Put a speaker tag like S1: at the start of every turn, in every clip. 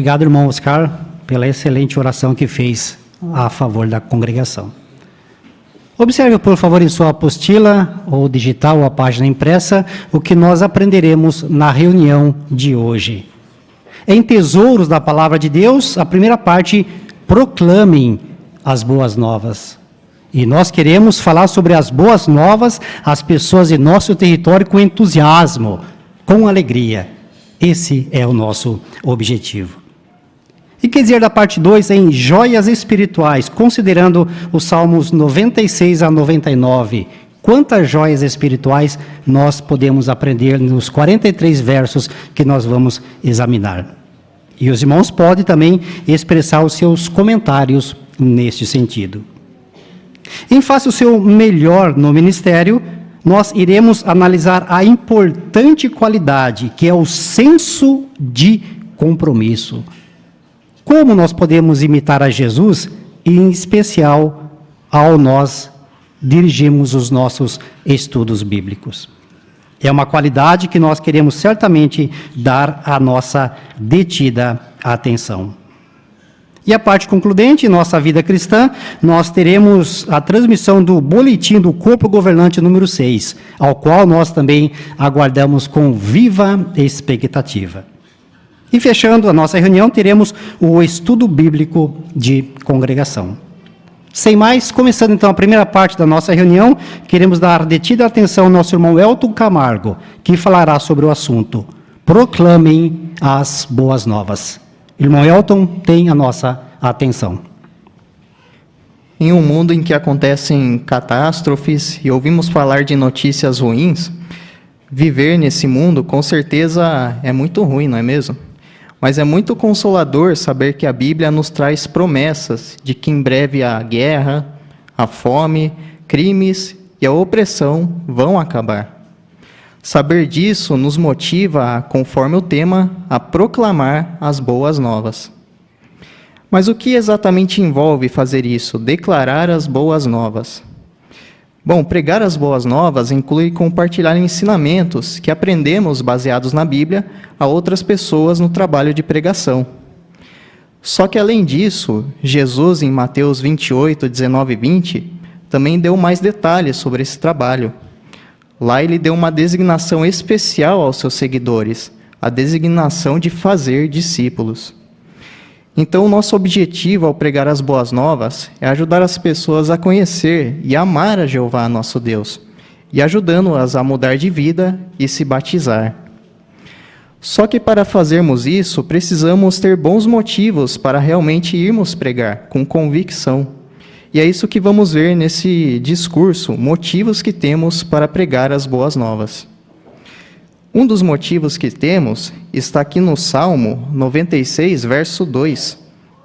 S1: Obrigado, irmão Oscar, pela excelente oração que fez a favor da congregação. Observe, por favor, em sua apostila, ou digital, ou a página impressa, o que nós aprenderemos na reunião de hoje. Em Tesouros da Palavra de Deus, a primeira parte, proclamem as boas novas. E nós queremos falar sobre as boas novas às pessoas em nosso território com entusiasmo, com alegria. Esse é o nosso objetivo. E quer dizer da parte 2 em joias espirituais, considerando os Salmos 96 a 99. Quantas joias espirituais nós podemos aprender nos 43 versos que nós vamos examinar? E os irmãos podem também expressar os seus comentários neste sentido. Em Faça o Seu Melhor no Ministério, nós iremos analisar a importante qualidade que é o senso de compromisso. Como nós podemos imitar a Jesus, e em especial ao nós dirigirmos os nossos estudos bíblicos. É uma qualidade que nós queremos certamente dar a nossa detida atenção. E a parte concludente, nossa vida cristã, nós teremos a transmissão do boletim do Corpo Governante número 6, ao qual nós também aguardamos com viva expectativa. E fechando a nossa reunião, teremos o estudo bíblico de congregação. Sem mais, começando então a primeira parte da nossa reunião, queremos dar detida atenção ao nosso irmão Elton Camargo, que falará sobre o assunto. Proclamem as boas novas. Irmão Elton, tem a nossa atenção.
S2: Em um mundo em que acontecem catástrofes e ouvimos falar de notícias ruins, viver nesse mundo com certeza é muito ruim, não é mesmo? Mas é muito consolador saber que a Bíblia nos traz promessas de que em breve a guerra, a fome, crimes e a opressão vão acabar. Saber disso nos motiva, conforme o tema, a proclamar as boas novas. Mas o que exatamente envolve fazer isso, declarar as boas novas? Bom, pregar as boas novas inclui compartilhar ensinamentos que aprendemos baseados na Bíblia a outras pessoas no trabalho de pregação. Só que, além disso, Jesus, em Mateus 28, 19 e 20, também deu mais detalhes sobre esse trabalho. Lá ele deu uma designação especial aos seus seguidores, a designação de fazer discípulos. Então, o nosso objetivo ao pregar as boas novas é ajudar as pessoas a conhecer e amar a Jeová, nosso Deus, e ajudando-as a mudar de vida e se batizar. Só que para fazermos isso, precisamos ter bons motivos para realmente irmos pregar, com convicção. E é isso que vamos ver nesse discurso, motivos que temos para pregar as boas novas. Um dos motivos que temos está aqui no Salmo 96, verso 2,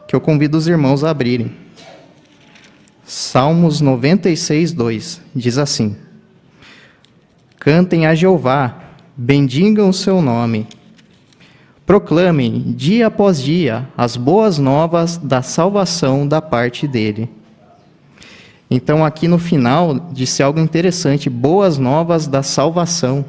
S2: que eu convido os irmãos a abrirem. Salmos 96, 2, diz assim: Cantem a Jeová, bendigam o seu nome. Proclamem, dia após dia, as boas novas da salvação da parte dele. Então, aqui no final, disse algo interessante, boas novas da salvação.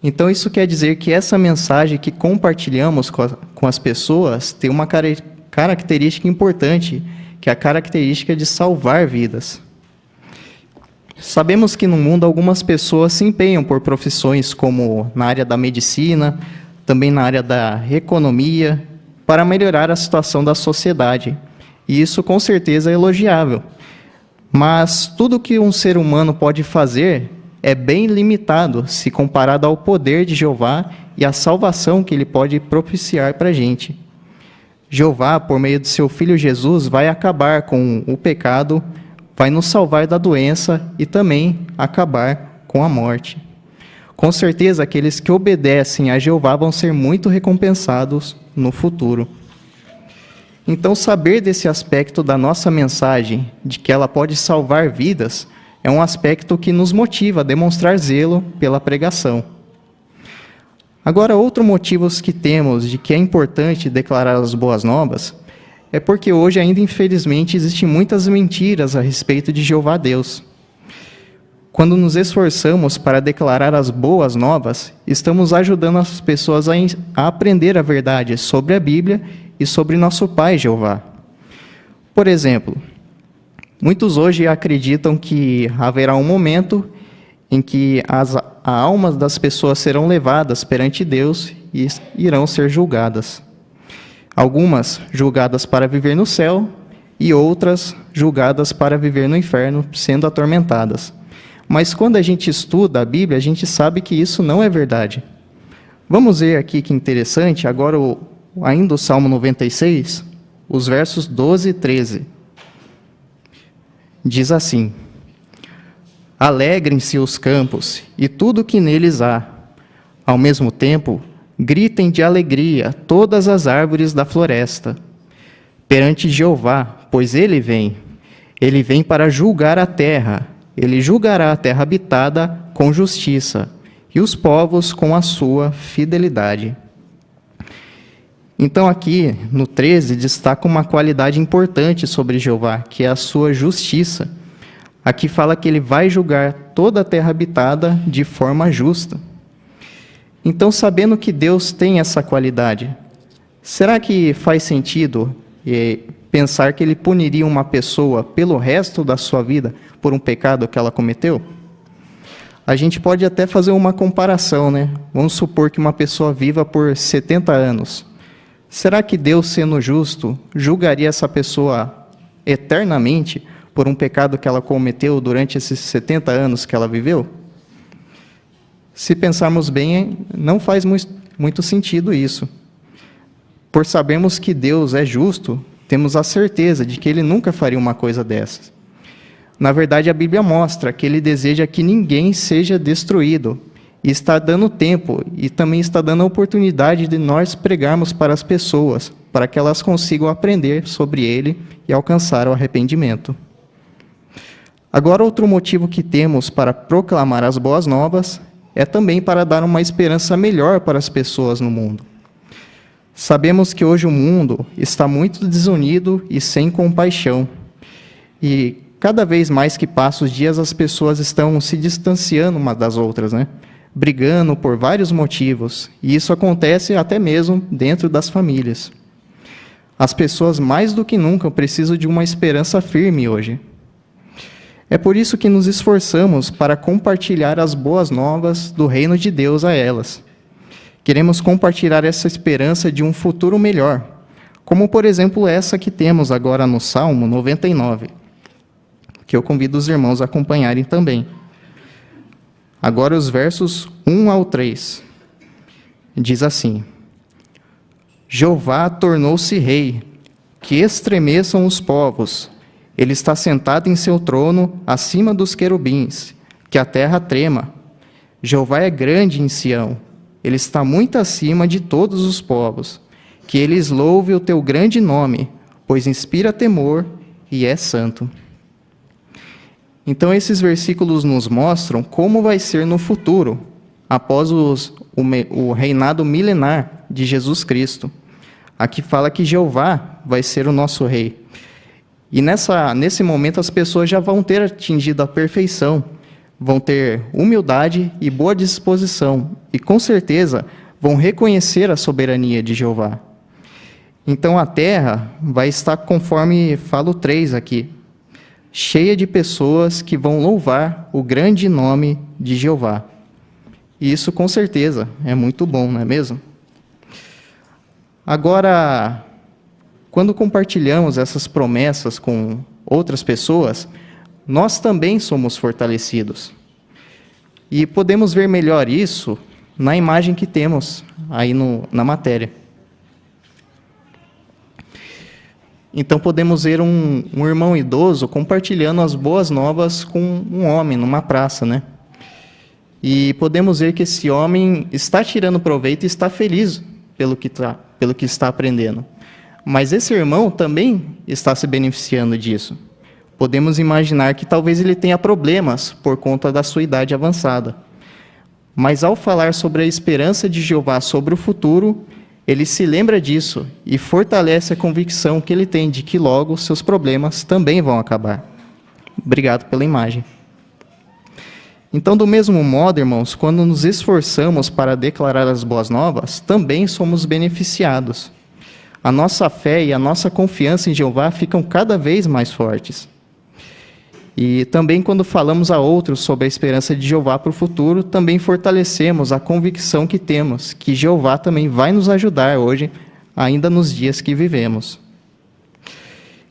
S2: Então, isso quer dizer que essa mensagem que compartilhamos com as pessoas tem uma característica importante, que é a característica de salvar vidas. Sabemos que no mundo algumas pessoas se empenham por profissões como na área da medicina, também na área da economia, para melhorar a situação da sociedade. E isso, com certeza, é elogiável. Mas tudo que um ser humano pode fazer é bem limitado se comparado ao poder de Jeová e à salvação que ele pode propiciar para a gente. Jeová, por meio de seu Filho Jesus, vai acabar com o pecado, vai nos salvar da doença e também acabar com a morte. Com certeza, aqueles que obedecem a Jeová vão ser muito recompensados no futuro. Então, saber desse aspecto da nossa mensagem, de que ela pode salvar vidas, é um aspecto que nos motiva a demonstrar zelo pela pregação. Agora, outro motivo que temos de que é importante declarar as boas novas é porque hoje ainda, infelizmente, existem muitas mentiras a respeito de Jeová Deus. Quando nos esforçamos para declarar as boas novas, estamos ajudando as pessoas a aprender a verdade sobre a Bíblia e sobre nosso Pai Jeová. Por exemplo, muitos hoje acreditam que haverá um momento em que as almas das pessoas serão levadas perante Deus e irão ser julgadas. Algumas julgadas para viver no céu e outras julgadas para viver no inferno, sendo atormentadas. Mas quando a gente estuda a Bíblia, a gente sabe que isso não é verdade. Vamos ver aqui que interessante, agora ainda o Salmo 96, os versos 12 e 13. Diz assim: Alegrem-se os campos e tudo que neles há. Ao mesmo tempo, gritem de alegria todas as árvores da floresta. Perante Jeová, pois ele vem para julgar a terra. Ele julgará a terra habitada com justiça e os povos com a sua fidelidade. Então aqui, no 13, destaca uma qualidade importante sobre Jeová, que é a sua justiça. Aqui fala que ele vai julgar toda a terra habitada de forma justa. Então, sabendo que Deus tem essa qualidade, será que faz sentido pensar que ele puniria uma pessoa pelo resto da sua vida por um pecado que ela cometeu? A gente pode até fazer uma comparação, né? Vamos supor que uma pessoa viva por 70 anos. Será que Deus, sendo justo, julgaria essa pessoa eternamente por um pecado que ela cometeu durante esses 70 anos que ela viveu? Se pensarmos bem, não faz muito sentido isso. Por sabermos que Deus é justo, temos a certeza de que Ele nunca faria uma coisa dessas. Na verdade, a Bíblia mostra que Ele deseja que ninguém seja destruído, e está dando tempo, e também está dando a oportunidade de nós pregarmos para as pessoas, para que elas consigam aprender sobre Ele e alcançar o arrependimento. Agora, outro motivo que temos para proclamar as boas novas é também para dar uma esperança melhor para as pessoas no mundo. Sabemos que hoje o mundo está muito desunido e sem compaixão. E cada vez mais que passam os dias, as pessoas estão se distanciando umas das outras, né? Brigando por vários motivos. E isso acontece até mesmo dentro das famílias. As pessoas mais do que nunca precisam de uma esperança firme hoje. É por isso que nos esforçamos para compartilhar as boas novas do reino de Deus a elas. Queremos compartilhar essa esperança de um futuro melhor, como, por exemplo, essa que temos agora no Salmo 99, que eu convido os irmãos a acompanharem também. Agora os versos 1 ao 3. Diz assim: Jeová tornou-se rei, que estremeçam os povos. Ele está sentado em seu trono, acima dos querubins, que a terra trema. Jeová é grande em Sião, ele está muito acima de todos os povos. Que eles louvem o teu grande nome, pois inspira temor e é santo. Então esses versículos nos mostram como vai ser no futuro, após o reinado milenar de Jesus Cristo. Aqui fala que Jeová vai ser o nosso rei. E nesse momento as pessoas já vão ter atingido a perfeição, vão ter humildade e boa disposição, e com certeza vão reconhecer a soberania de Jeová. Então a terra vai estar, conforme fala o 3 aqui, cheia de pessoas que vão louvar o grande nome de Jeová. E isso com certeza é muito bom, não é mesmo? Agora, quando compartilhamos essas promessas com outras pessoas, nós também somos fortalecidos. E podemos ver melhor isso na imagem que temos aí na matéria. Então podemos ver um irmão idoso compartilhando as boas novas com um homem numa praça, né? E podemos ver que esse homem está tirando proveito e está feliz pelo que está aprendendo. Mas esse irmão também está se beneficiando disso. Podemos imaginar que talvez ele tenha problemas por conta da sua idade avançada. Mas ao falar sobre a esperança de Jeová sobre o futuro, ele se lembra disso e fortalece a convicção que ele tem de que logo seus problemas também vão acabar. Obrigado pela imagem. Então, do mesmo modo, irmãos, quando nos esforçamos para declarar as boas novas, também somos beneficiados. a nossa fé e a nossa confiança em Jeová ficam cada vez mais fortes. E também quando falamos a outros sobre a esperança de Jeová para o futuro, também fortalecemos a convicção que temos, que Jeová também vai nos ajudar hoje, ainda nos dias que vivemos.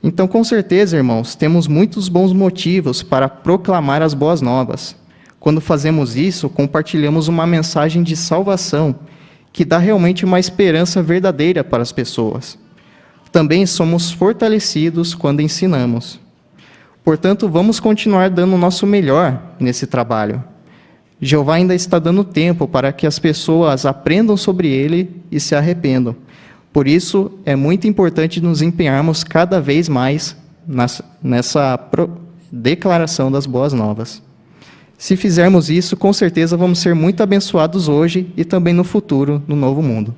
S2: Então, com certeza, irmãos, temos muitos bons motivos para proclamar as boas novas. Quando fazemos isso, compartilhamos uma mensagem de salvação, que dá realmente uma esperança verdadeira para as pessoas. Também somos fortalecidos quando ensinamos. Portanto, vamos continuar dando o nosso melhor nesse trabalho. Jeová ainda está dando tempo para que as pessoas aprendam sobre ele e se arrependam. Por isso, é muito importante nos empenharmos cada vez mais nessa declaração das boas novas. Se fizermos isso, com certeza vamos ser muito abençoados hoje e também no futuro, no novo mundo.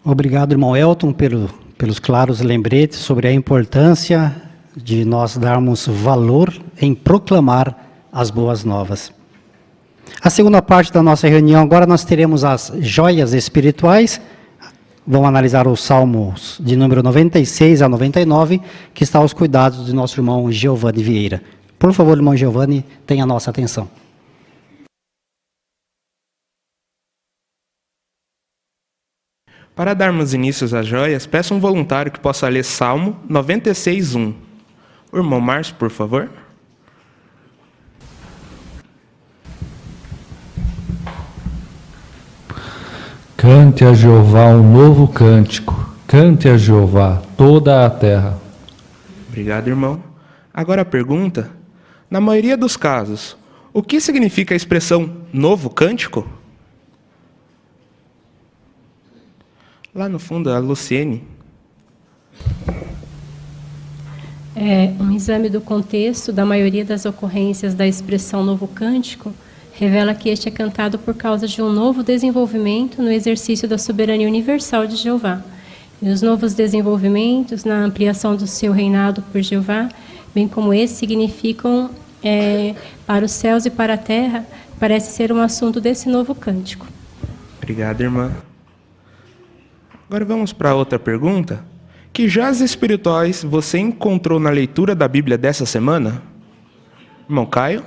S1: Obrigado, irmão Elton, pelos claros lembretes sobre a importância de nós darmos valor em proclamar as boas novas. A segunda parte da nossa reunião, agora nós teremos as joias espirituais. Vamos analisar os salmos de número 96 a 99, que está aos cuidados de nosso irmão Giovanni Vieira. Por favor, irmão Giovanni, tenha a nossa atenção.
S3: Para darmos início às joias, peço um voluntário que possa ler Salmo 96:1. O irmão Márcio, por favor.
S4: Cante a Jeová um novo cântico. Cante a Jeová toda a terra.
S3: Obrigado, irmão. Agora a pergunta. Na maioria dos casos, o que significa a expressão novo cântico? Lá no fundo, a Luciene.
S5: Um exame do contexto da maioria das ocorrências da expressão novo cântico revela que este é cantado por causa de um novo desenvolvimento no exercício da soberania universal de Jeová. E os novos desenvolvimentos na ampliação do seu reinado por Jeová, bem como esses, significam para os céus e para a terra, parece ser um assunto desse novo cântico.
S3: Obrigado, irmã. Agora vamos para outra pergunta. Que joias espirituais você encontrou na leitura da Bíblia dessa semana? Irmão Caio?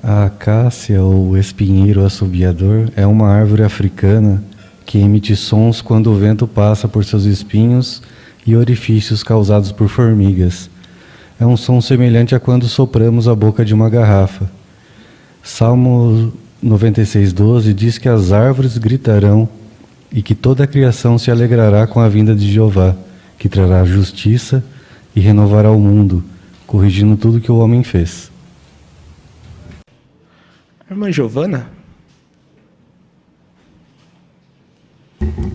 S6: A acácia ou espinheiro assobiador é uma árvore africana que emite sons quando o vento passa por seus espinhos e orifícios causados por formigas. É um som semelhante a quando sopramos a boca de uma garrafa. Salmo 96:12 diz que as árvores gritarão e que toda a criação se alegrará com a vinda de Jeová, que trará justiça e renovará o mundo, corrigindo tudo que o homem fez.
S3: Irmã Giovana?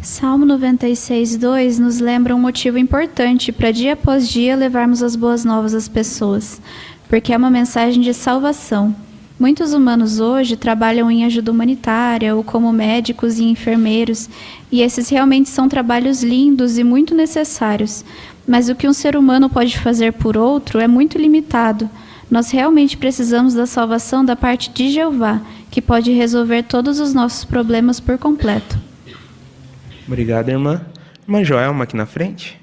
S7: Salmo 96:2 nos lembra um motivo importante para dia após dia levarmos as boas novas às pessoas, porque é uma mensagem de salvação. Muitos humanos hoje trabalham em ajuda humanitária ou como médicos e enfermeiros, e esses realmente são trabalhos lindos e muito necessários, mas o que um ser humano pode fazer por outro é muito limitado. Nós realmente precisamos da salvação da parte de Jeová, que pode resolver todos os nossos problemas por completo.
S3: Obrigado, irmã. Irmã Joelma aqui na frente.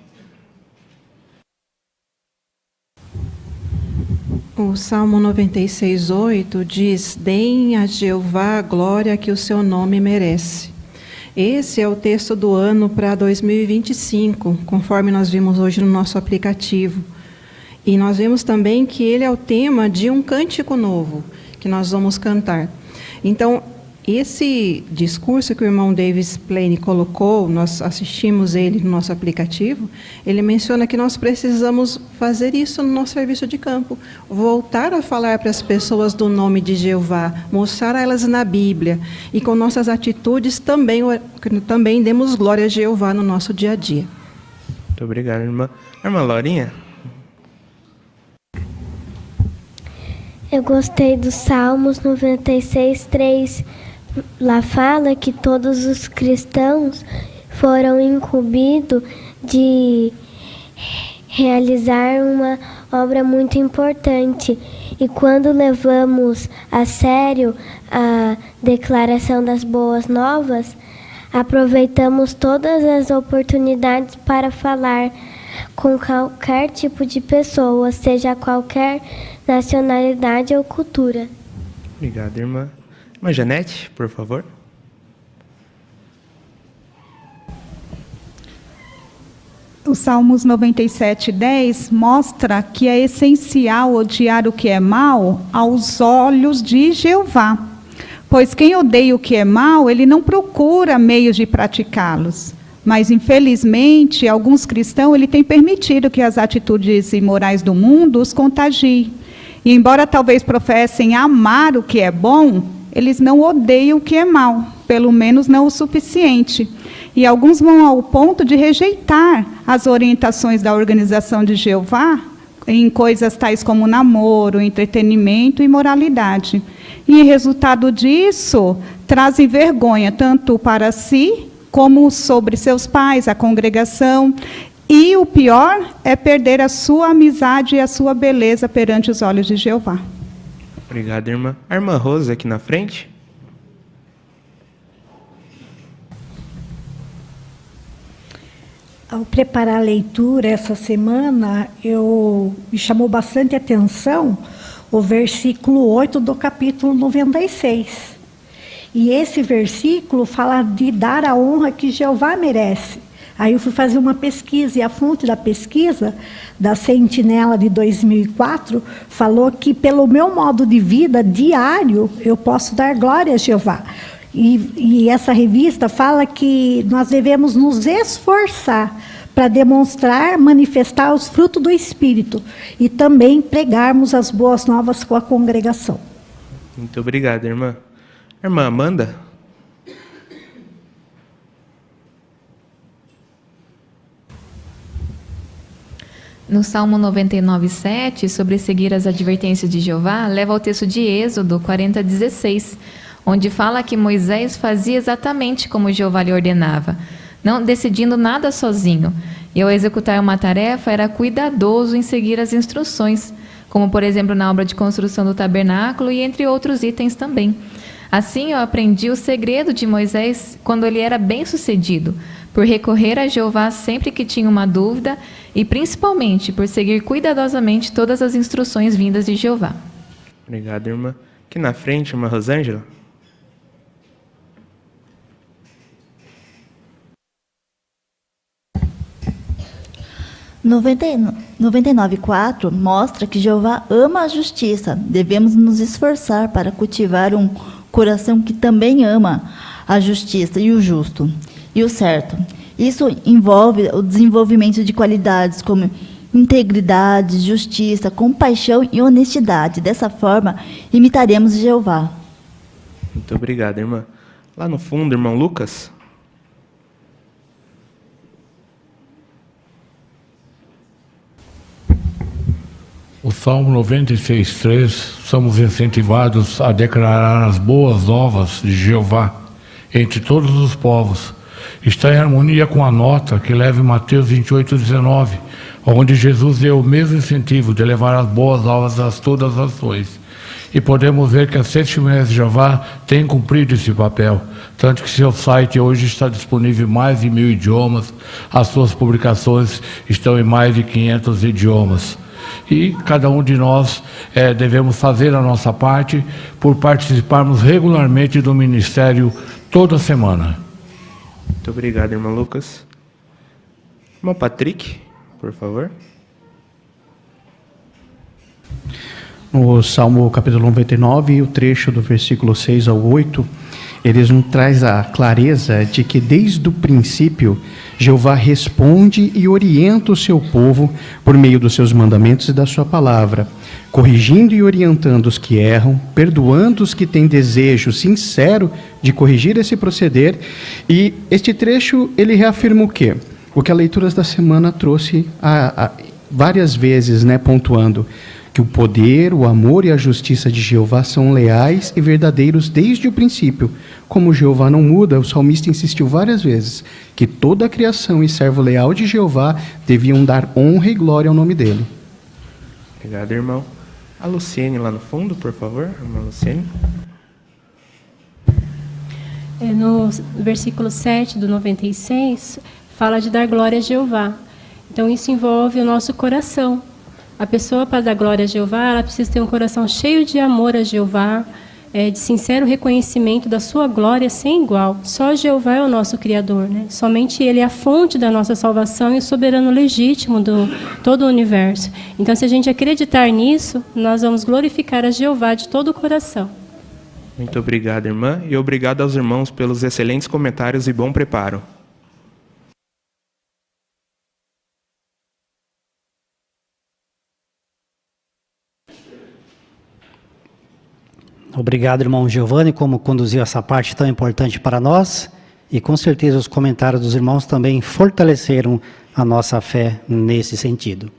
S8: O Salmo 96:8 diz: "Deem a Jeová a glória que o seu nome merece." Esse é o texto do ano para 2025, conforme nós vimos hoje no nosso aplicativo. E nós vemos também que ele é o tema de um cântico novo, que nós vamos cantar. Então, esse discurso que o irmão Davis Plane colocou, nós assistimos ele no nosso aplicativo, ele menciona que nós precisamos fazer isso no nosso serviço de campo, voltar a falar para as pessoas do nome de Jeová, mostrar a elas na Bíblia, e com nossas atitudes também demos glória a Jeová no nosso dia a dia.
S3: Muito obrigado, irmã. Irmã Laurinha?
S9: Eu gostei dos Salmos 96:3, lá fala que todos os cristãos foram incumbidos de realizar uma obra muito importante. E quando levamos a sério a declaração das boas novas, aproveitamos todas as oportunidades para falar com qualquer tipo de pessoa, seja qualquer nacionalidade ou cultura.
S3: Obrigado, irmã. Irmã Janete, por favor.
S10: O Salmos 97:10 mostra que é essencial odiar o que é mal aos olhos de Jeová, pois quem odeia o que é mal, ele não procura meios de praticá-los. Mas, infelizmente, alguns cristãos ele têm permitido que as atitudes imorais do mundo os contagiem. E, embora talvez professem amar o que é bom, eles não odeiam o que é mal, pelo menos não o suficiente. E alguns vão ao ponto de rejeitar as orientações da organização de Jeová em coisas tais como namoro, entretenimento e moralidade. E, resultado disso, trazem vergonha tanto para si como sobre seus pais, a congregação. E o pior é perder a sua amizade e a sua beleza perante os olhos de Jeová.
S3: Obrigado, irmã. A irmã Rosa aqui na frente.
S11: Ao preparar a leitura essa semana, me chamou bastante atenção o versículo 8 do capítulo 96. E esse versículo fala de dar a honra que Jeová merece. Aí eu fui fazer uma pesquisa, e a fonte da pesquisa, da Sentinela de 2004, falou que pelo meu modo de vida diário, eu posso dar glória a Jeová. E essa revista fala que nós devemos nos esforçar para demonstrar, manifestar os frutos do Espírito e também pregarmos as boas novas com a congregação.
S3: Muito obrigado, irmã. Irmã Amanda.
S12: No Salmo 99:7, sobre seguir as advertências de Jeová, leva ao texto de Êxodo 40:16, onde fala que Moisés fazia exatamente como Jeová lhe ordenava, não decidindo nada sozinho. E ao executar uma tarefa, era cuidadoso em seguir as instruções, como, por exemplo, na obra de construção do tabernáculo e entre outros itens também. Assim, eu aprendi o segredo de Moisés quando ele era bem-sucedido, por recorrer a Jeová sempre que tinha uma dúvida e, principalmente, por seguir cuidadosamente todas as instruções vindas de Jeová.
S3: Obrigado, irmã. Aqui na frente, irmã Rosângela.
S13: No 99:4 mostra que Jeová ama a justiça. Devemos nos esforçar para cultivar um coração que também ama a justiça e o justo e o certo. Isso envolve o desenvolvimento de qualidades como integridade, justiça, compaixão e honestidade. Dessa forma, imitaremos Jeová.
S3: Muito obrigado, irmã. Lá no fundo, irmão Lucas.
S14: O Salmo 96:3, somos incentivados a declarar as boas novas de Jeová entre todos os povos. Está em harmonia com a nota que leva em Mateus 28:19, onde Jesus deu o mesmo incentivo de levar as boas novas a todas as nações. E podemos ver que as Testemunhas de Jeová têm cumprido esse papel, tanto que seu site hoje está disponível em mais de 1.000 idiomas, as suas publicações estão em mais de 500 idiomas. E cada um de nós devemos fazer a nossa parte por participarmos regularmente do ministério toda semana.
S3: Muito obrigado, irmão Lucas. Irmão Patrick, por favor.
S15: No Salmo capítulo 99, o trecho do versículo 6 ao 8, eles nos traz a clareza de que desde o princípio Jeová responde e orienta o seu povo por meio dos seus mandamentos e da sua palavra, corrigindo e orientando os que erram, perdoando os que têm desejo sincero de corrigir esse proceder. E este trecho, ele reafirma o quê? O que a leitura da semana trouxe várias vezes, pontuando que o poder, o amor e a justiça de Jeová são leais e verdadeiros desde o princípio. Como Jeová não muda, o salmista insistiu várias vezes que toda a criação e servo leal de Jeová deviam dar honra e glória ao nome dele.
S3: Obrigado, irmão. A Luciene lá no fundo, por favor. Irmã Luciene.
S5: No versículo 7 do 96, fala de dar glória a Jeová. Então, isso envolve o nosso coração. A pessoa, para dar glória a Jeová, ela precisa ter um coração cheio de amor a Jeová, de sincero reconhecimento da sua glória sem igual. Só Jeová é o nosso Criador, né? Somente Ele é a fonte da nossa salvação e o soberano legítimo do todo o universo. Então, se a gente acreditar nisso, nós vamos glorificar a Jeová de todo o coração.
S3: Muito obrigado, irmã, e obrigado aos irmãos pelos excelentes comentários e bom preparo.
S1: Obrigado, irmão Giovanni, como conduziu essa parte tão importante para nós. E com certeza os comentários dos irmãos também fortaleceram a nossa fé nesse sentido.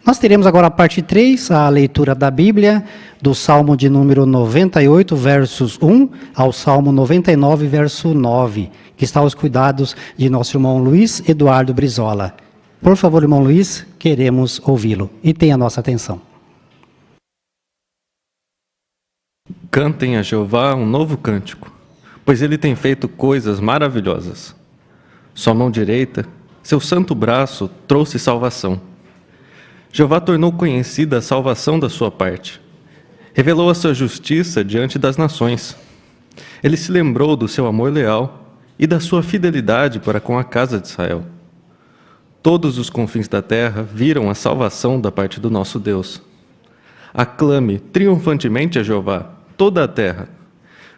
S1: Nós teremos agora a parte 3, a leitura da Bíblia, do Salmo de número 98, versos 1 ao Salmo 99, verso 9, que está aos cuidados de nosso irmão Luiz Eduardo Brizola. Por favor, irmão Luiz, queremos ouvi-lo e tenha a nossa atenção.
S16: Cantem a Jeová um novo cântico, pois ele tem feito coisas maravilhosas. Sua mão direita, seu santo braço, trouxe salvação. Jeová tornou conhecida a salvação da sua parte. Revelou a sua justiça diante das nações. Ele se lembrou do seu amor leal e da sua fidelidade para com a casa de Israel. Todos os confins da terra viram a salvação da parte do nosso Deus. Aclame triunfantemente a Jeová toda a terra.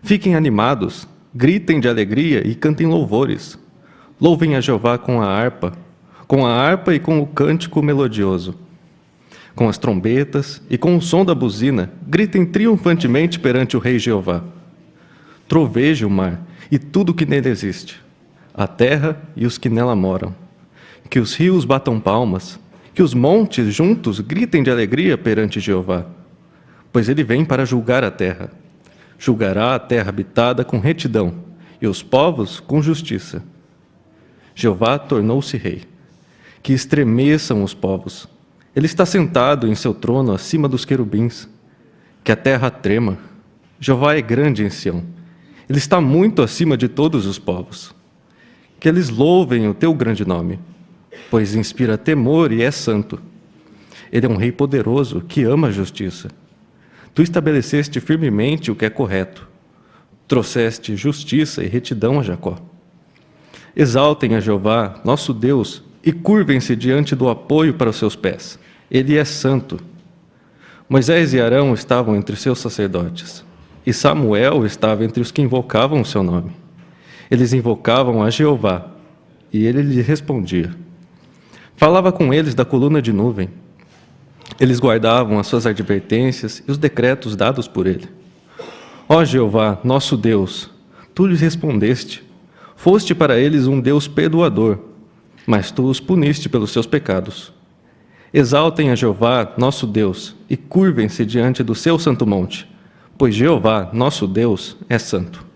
S16: Fiquem animados, gritem de alegria e cantem louvores. Louvem a Jeová com a harpa e com o cântico melodioso. Com as trombetas e com o som da buzina, gritem triunfantemente perante o Rei Jeová. Troveje o mar e tudo que nele existe, a terra e os que nela moram. Que os rios batam palmas, que os montes juntos gritem de alegria perante Jeová. Pois ele vem para julgar a terra. Julgará a terra habitada com retidão e os povos com justiça. Jeová tornou-se rei. Que estremeçam os povos. Ele está sentado em seu trono acima dos querubins. Que a terra trema. Jeová é grande em Sião. Ele está muito acima de todos os povos. Que eles louvem o teu grande nome, pois inspira temor e é santo. Ele é um rei poderoso que ama a justiça. Tu estabeleceste firmemente o que é correto. Trouxeste justiça e retidão a Jacó. Exaltem a Jeová, nosso Deus, e curvem-se diante do apoio para os seus pés. Ele é santo. Moisés e Arão estavam entre os seus sacerdotes, e Samuel estava entre os que invocavam o seu nome. Eles invocavam a Jeová, e ele lhe respondia. Falava com eles da coluna de nuvem. Eles guardavam as suas advertências e os decretos dados por ele. Ó Jeová, nosso Deus, tu lhes respondeste. Foste para eles um Deus perdoador, mas tu os puniste pelos seus pecados. Exaltem a Jeová, nosso Deus, e curvem-se diante do seu santo monte, pois Jeová, nosso Deus, é santo.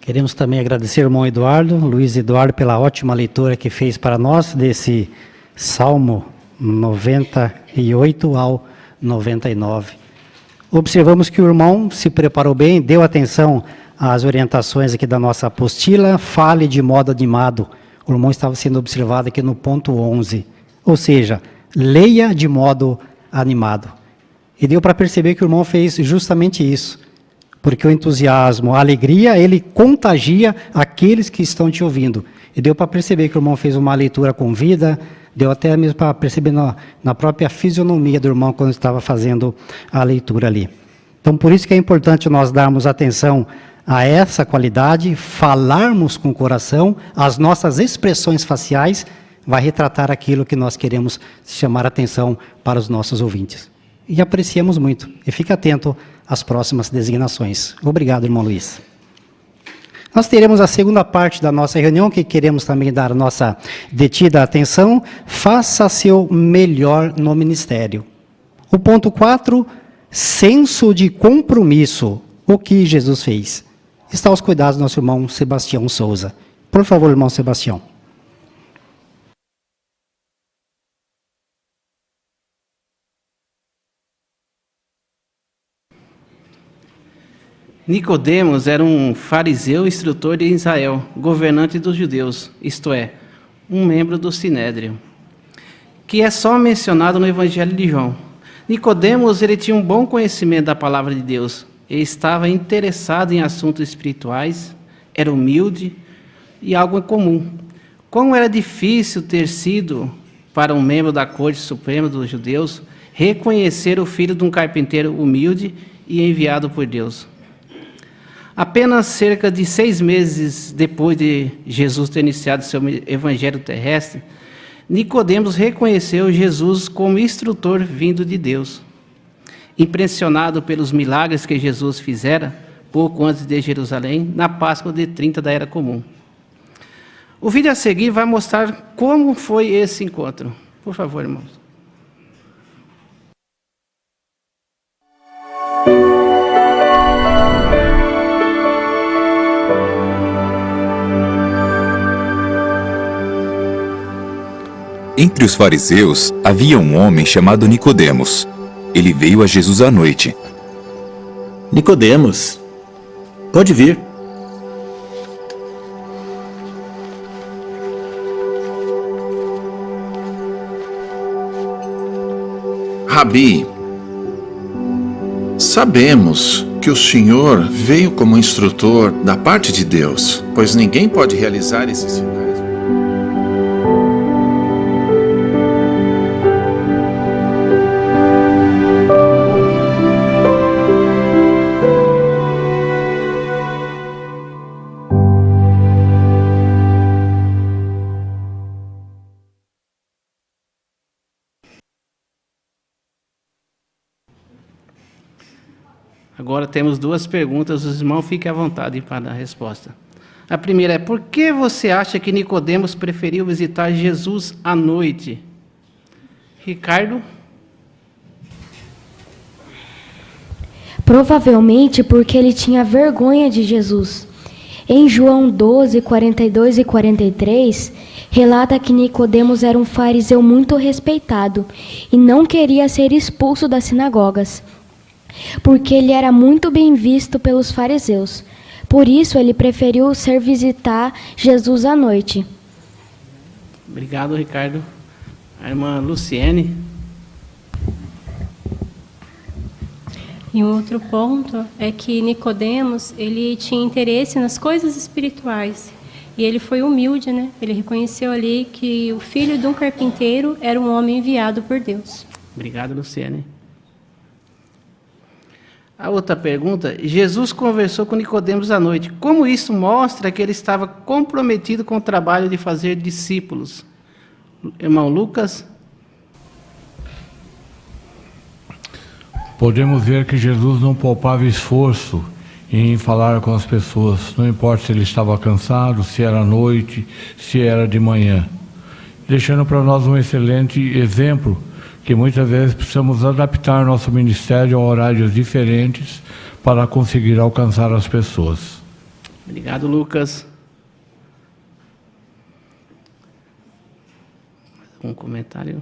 S1: Queremos também agradecer ao irmão Eduardo, Luiz Eduardo, pela ótima leitura que fez para nós desse Salmo 98 ao 99. Observamos que o irmão se preparou bem, deu atenção às orientações aqui da nossa apostila, fale de modo animado. O irmão estava sendo observado aqui no ponto 11, ou seja, leia de modo animado. E deu para perceber que o irmão fez justamente isso. Porque o entusiasmo, a alegria, ele contagia aqueles que estão te ouvindo. E deu para perceber que o irmão fez uma leitura com vida, deu até mesmo para perceber na própria fisionomia do irmão quando estava fazendo a leitura ali. Então, por isso que é importante nós darmos atenção a essa qualidade, falarmos com o coração, as nossas expressões faciais vai retratar aquilo que nós queremos chamar a atenção para os nossos ouvintes. E apreciamos muito. E fique atento às próximas designações. Obrigado, irmão Luiz. Nós teremos a segunda parte da nossa reunião, que queremos também dar nossa detida atenção. Faça seu melhor no ministério. O ponto 4, senso de compromisso. O que Jesus fez? Está aos cuidados do nosso irmão Sebastião Souza. Por favor, irmão Sebastião.
S17: Nicodemos era um fariseu instrutor de Israel, governante dos judeus, isto é, um membro do Sinédrio, que é só mencionado no Evangelho de João. Nicodemos, ele tinha um bom conhecimento da palavra de Deus, ele estava interessado em assuntos espirituais, era humilde e algo comum. Como era difícil ter sido para um membro da corte suprema dos judeus reconhecer o filho de um carpinteiro humilde e enviado por Deus. Apenas cerca de 6 meses depois de Jesus ter iniciado seu evangelho terrestre, Nicodemos reconheceu Jesus como instrutor vindo de Deus. Impressionado pelos milagres que Jesus fizera pouco antes de Jerusalém, na Páscoa de 30 da Era Comum. O vídeo a seguir vai mostrar como foi esse encontro. Por favor, irmãos.
S18: Entre os fariseus havia um homem chamado Nicodemos. Ele veio a Jesus à noite.
S19: Nicodemos, pode vir.
S20: Rabi, sabemos que o Senhor veio como instrutor da parte de Deus, pois ninguém pode realizar esses sinais.
S17: Agora temos 2 perguntas, os irmãos fiquem à vontade para dar a resposta. A primeira é, por que você acha que Nicodemos preferiu visitar Jesus à noite? Ricardo?
S21: Provavelmente porque ele tinha vergonha de Jesus. Em João 12, 42 e 43, relata que Nicodemos era um fariseu muito respeitado e não queria ser expulso das sinagogas, porque ele era muito bem visto pelos fariseus. Por isso, ele preferiu visitar Jesus à noite.
S17: Obrigado, Ricardo. A irmã Luciene.
S5: E um outro ponto é que Nicodemos, ele tinha interesse nas coisas espirituais. E ele foi humilde, né? Ele reconheceu ali que o filho de um carpinteiro era um homem enviado por Deus.
S17: Obrigado, Luciene. A outra pergunta, Jesus conversou com Nicodemos à noite. Como isso mostra que ele estava comprometido com o trabalho de fazer discípulos? Irmão Lucas?
S14: Podemos ver que Jesus não poupava esforço em falar com as pessoas, não importa se ele estava cansado, se era noite, se era de manhã. Deixando para nós um excelente exemplo, que muitas vezes precisamos adaptar nosso ministério a horários diferentes para conseguir alcançar as pessoas.
S17: Obrigado, Lucas. Um comentário.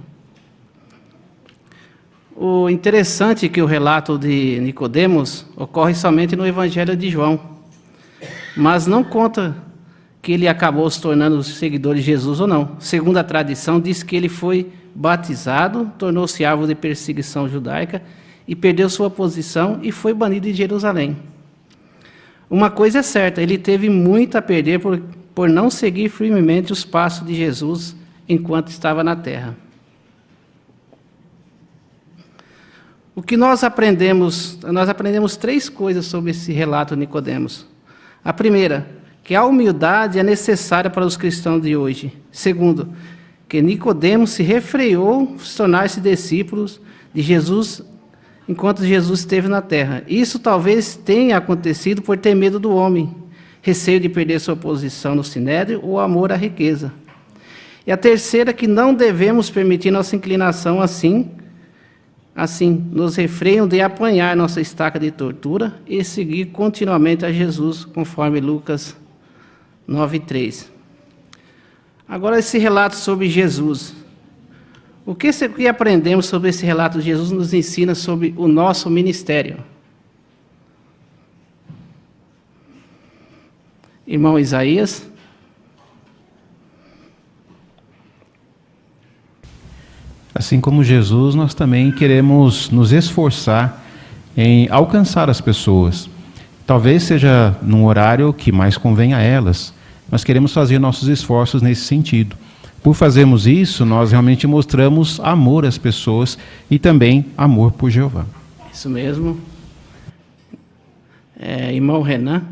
S17: O interessante é que o relato de Nicodemos ocorre somente no Evangelho de João, mas não conta que ele acabou se tornando seguidor de Jesus ou não. Segundo a tradição, diz que ele foi batizado, tornou-se alvo de perseguição judaica e perdeu sua posição e foi banido de Jerusalém. Uma coisa é certa, ele teve muito a perder por não seguir firmemente os passos de Jesus enquanto estava na terra. O que nós aprendemos 3 coisas sobre esse relato de Nicodemos. A primeira, que a humildade é necessária para os cristãos de hoje. Segundo, que Nicodemos se refreou de tornar-se discípulos de Jesus enquanto Jesus esteve na terra. Isso talvez tenha acontecido por ter medo do homem, receio de perder sua posição no sinédrio ou amor à riqueza. E a terceira, que não devemos permitir nossa inclinação assim nos refreiam de apanhar nossa estaca de tortura e seguir continuamente a Jesus, conforme Lucas 9:3. Agora, esse relato sobre Jesus. O que aprendemos sobre esse relato de Jesus nos ensina sobre o nosso ministério? Irmão Isaías.
S2: Assim como Jesus, nós também queremos nos esforçar em alcançar as pessoas. Talvez seja num horário que mais convém a elas. Nós queremos fazer nossos esforços nesse sentido. Por fazermos isso, nós realmente mostramos amor às pessoas e também amor por Jeová.
S17: Isso mesmo. Irmão Renan.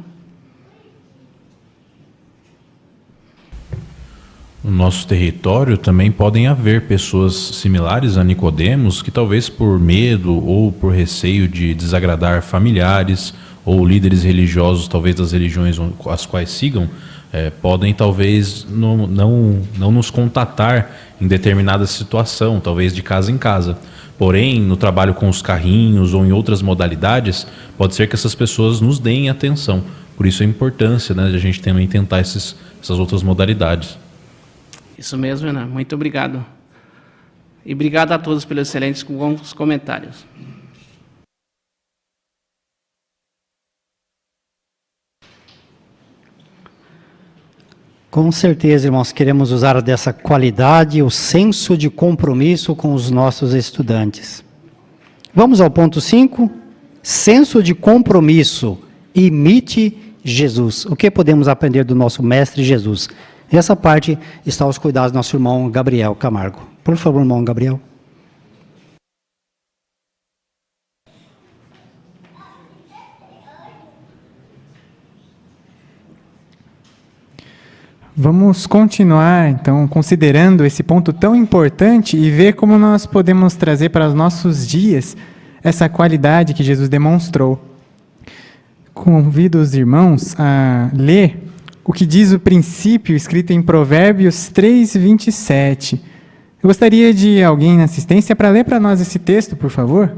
S22: No nosso território também podem haver pessoas similares a Nicodemos que talvez por medo ou por receio de desagradar familiares ou líderes religiosos, talvez das religiões as quais sigam, podem talvez não nos contatar em determinada situação, talvez de casa em casa. Porém, no trabalho com os carrinhos ou em outras modalidades, pode ser que essas pessoas nos deem atenção. Por isso a importância, né, de a gente também tentar essas outras modalidades.
S17: Isso mesmo, Renan. Muito obrigado. E obrigado a todos pelos excelentes bons comentários.
S1: Com certeza, irmãos, queremos usar dessa qualidade, o senso de compromisso com os nossos estudantes. Vamos ao ponto 5. Senso de compromisso. Imite Jesus. O que podemos aprender do nosso mestre Jesus? Essa parte está aos cuidados do nosso irmão Gabriel Camargo. Por favor, irmão Gabriel.
S23: Vamos continuar, então, considerando esse ponto tão importante e ver como nós podemos trazer para os nossos dias essa qualidade que Jesus demonstrou. Convido os irmãos a ler o que diz o princípio escrito em Provérbios 3:27. Eu gostaria de alguém na assistência para ler para nós esse texto, por favor.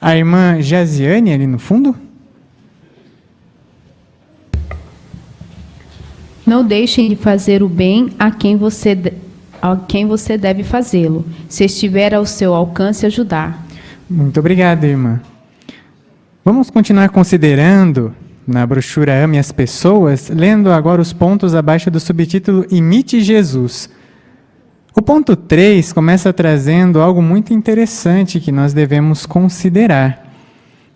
S23: A irmã Jaziane, ali no fundo.
S24: Não deixem de fazer o bem a quem você deve fazê-lo, se estiver ao seu alcance ajudar.
S23: Muito obrigado, irmã. Vamos continuar considerando na brochura Ame as Pessoas, lendo agora os pontos abaixo do subtítulo Imite Jesus. O ponto 3 começa trazendo algo muito interessante que nós devemos considerar.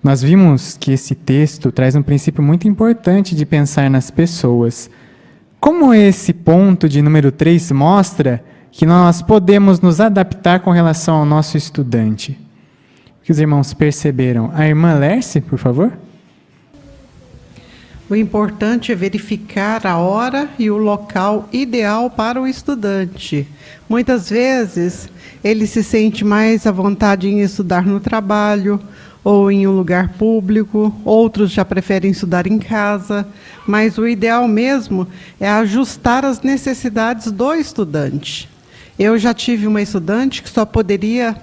S23: Nós vimos que esse texto traz um princípio muito importante de pensar nas pessoas. Como esse ponto de número 3 mostra que nós podemos nos adaptar com relação ao nosso estudante? O que os irmãos perceberam? A irmã Lerce, por favor.
S8: O importante é verificar a hora e o local ideal para o estudante. Muitas vezes, ele se sente mais à vontade em estudar no trabalho ou em um lugar público, outros já preferem estudar em casa, mas o ideal mesmo é ajustar as necessidades do estudante. Eu já tive uma estudante que só podia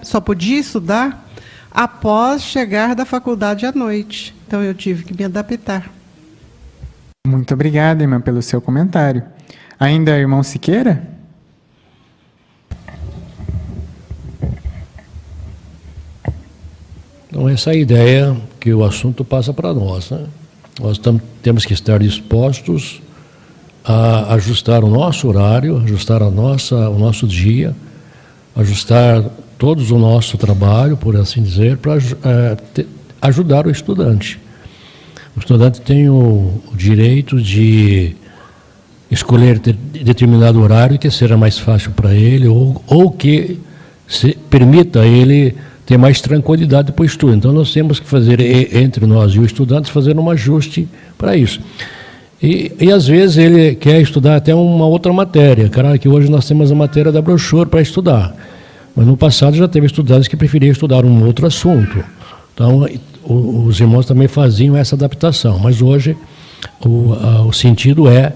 S8: estudar após chegar da faculdade à noite, então eu tive que me adaptar.
S23: Muito obrigado, irmã, pelo seu comentário. Ainda, irmão Siqueira?
S25: Então, essa é a ideia que o assunto passa para nós, né? Nós temos que estar dispostos a ajustar o nosso horário, ajustar o nosso dia, ajustar todo o nosso trabalho, por assim dizer, para ajudar o estudante. O estudante tem o direito de escolher determinado horário que seja mais fácil para ele ou que permita a ele ter mais tranquilidade para o estudo. Então, nós temos que fazer, entre nós e o estudante, fazer um ajuste para isso. E às vezes, ele quer estudar até uma outra matéria. Claro que hoje nós temos a matéria da brochura para estudar. Mas no passado já teve estudantes que preferiam estudar um outro assunto. Então, os irmãos também faziam essa adaptação. Mas hoje, O sentido é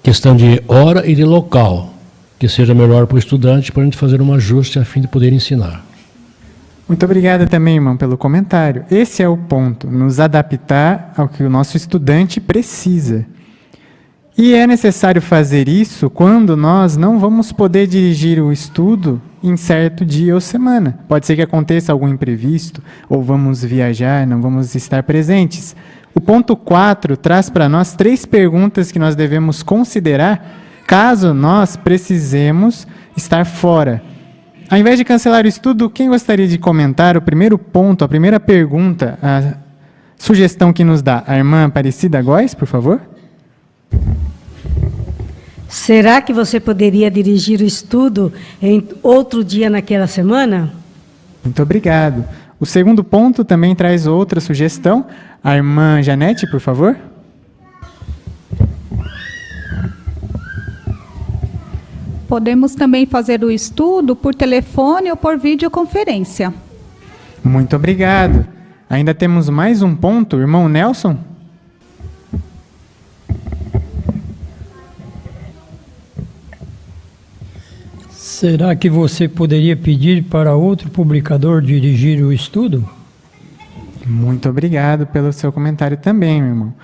S25: questão de hora e de local, que seja melhor para o estudante, para a gente fazer um ajuste a fim de poder ensinar.
S23: Muito obrigado também, irmão, pelo comentário. Esse é o ponto, nos adaptar ao que o nosso estudante precisa. E é necessário fazer isso quando nós não vamos poder dirigir o estudo em certo dia ou semana. Pode ser que aconteça algum imprevisto, ou vamos viajar, não vamos estar presentes. O ponto 4 traz para nós 3 perguntas que nós devemos considerar caso nós precisemos estar fora. Ao invés de cancelar o estudo, quem gostaria de comentar o primeiro ponto, a primeira pergunta, a sugestão que nos dá? A irmã Aparecida Góes, por favor.
S4: Será que você poderia dirigir o estudo em outro dia naquela semana?
S23: Muito obrigado. O segundo ponto também traz outra sugestão. A irmã Janete, por favor.
S6: Podemos também fazer o estudo por telefone ou por videoconferência.
S23: Muito obrigado. Ainda temos mais um ponto, irmão Nelson.
S7: Será que você poderia pedir para outro publicador dirigir o estudo?
S23: Muito obrigado pelo seu comentário também, meu irmão.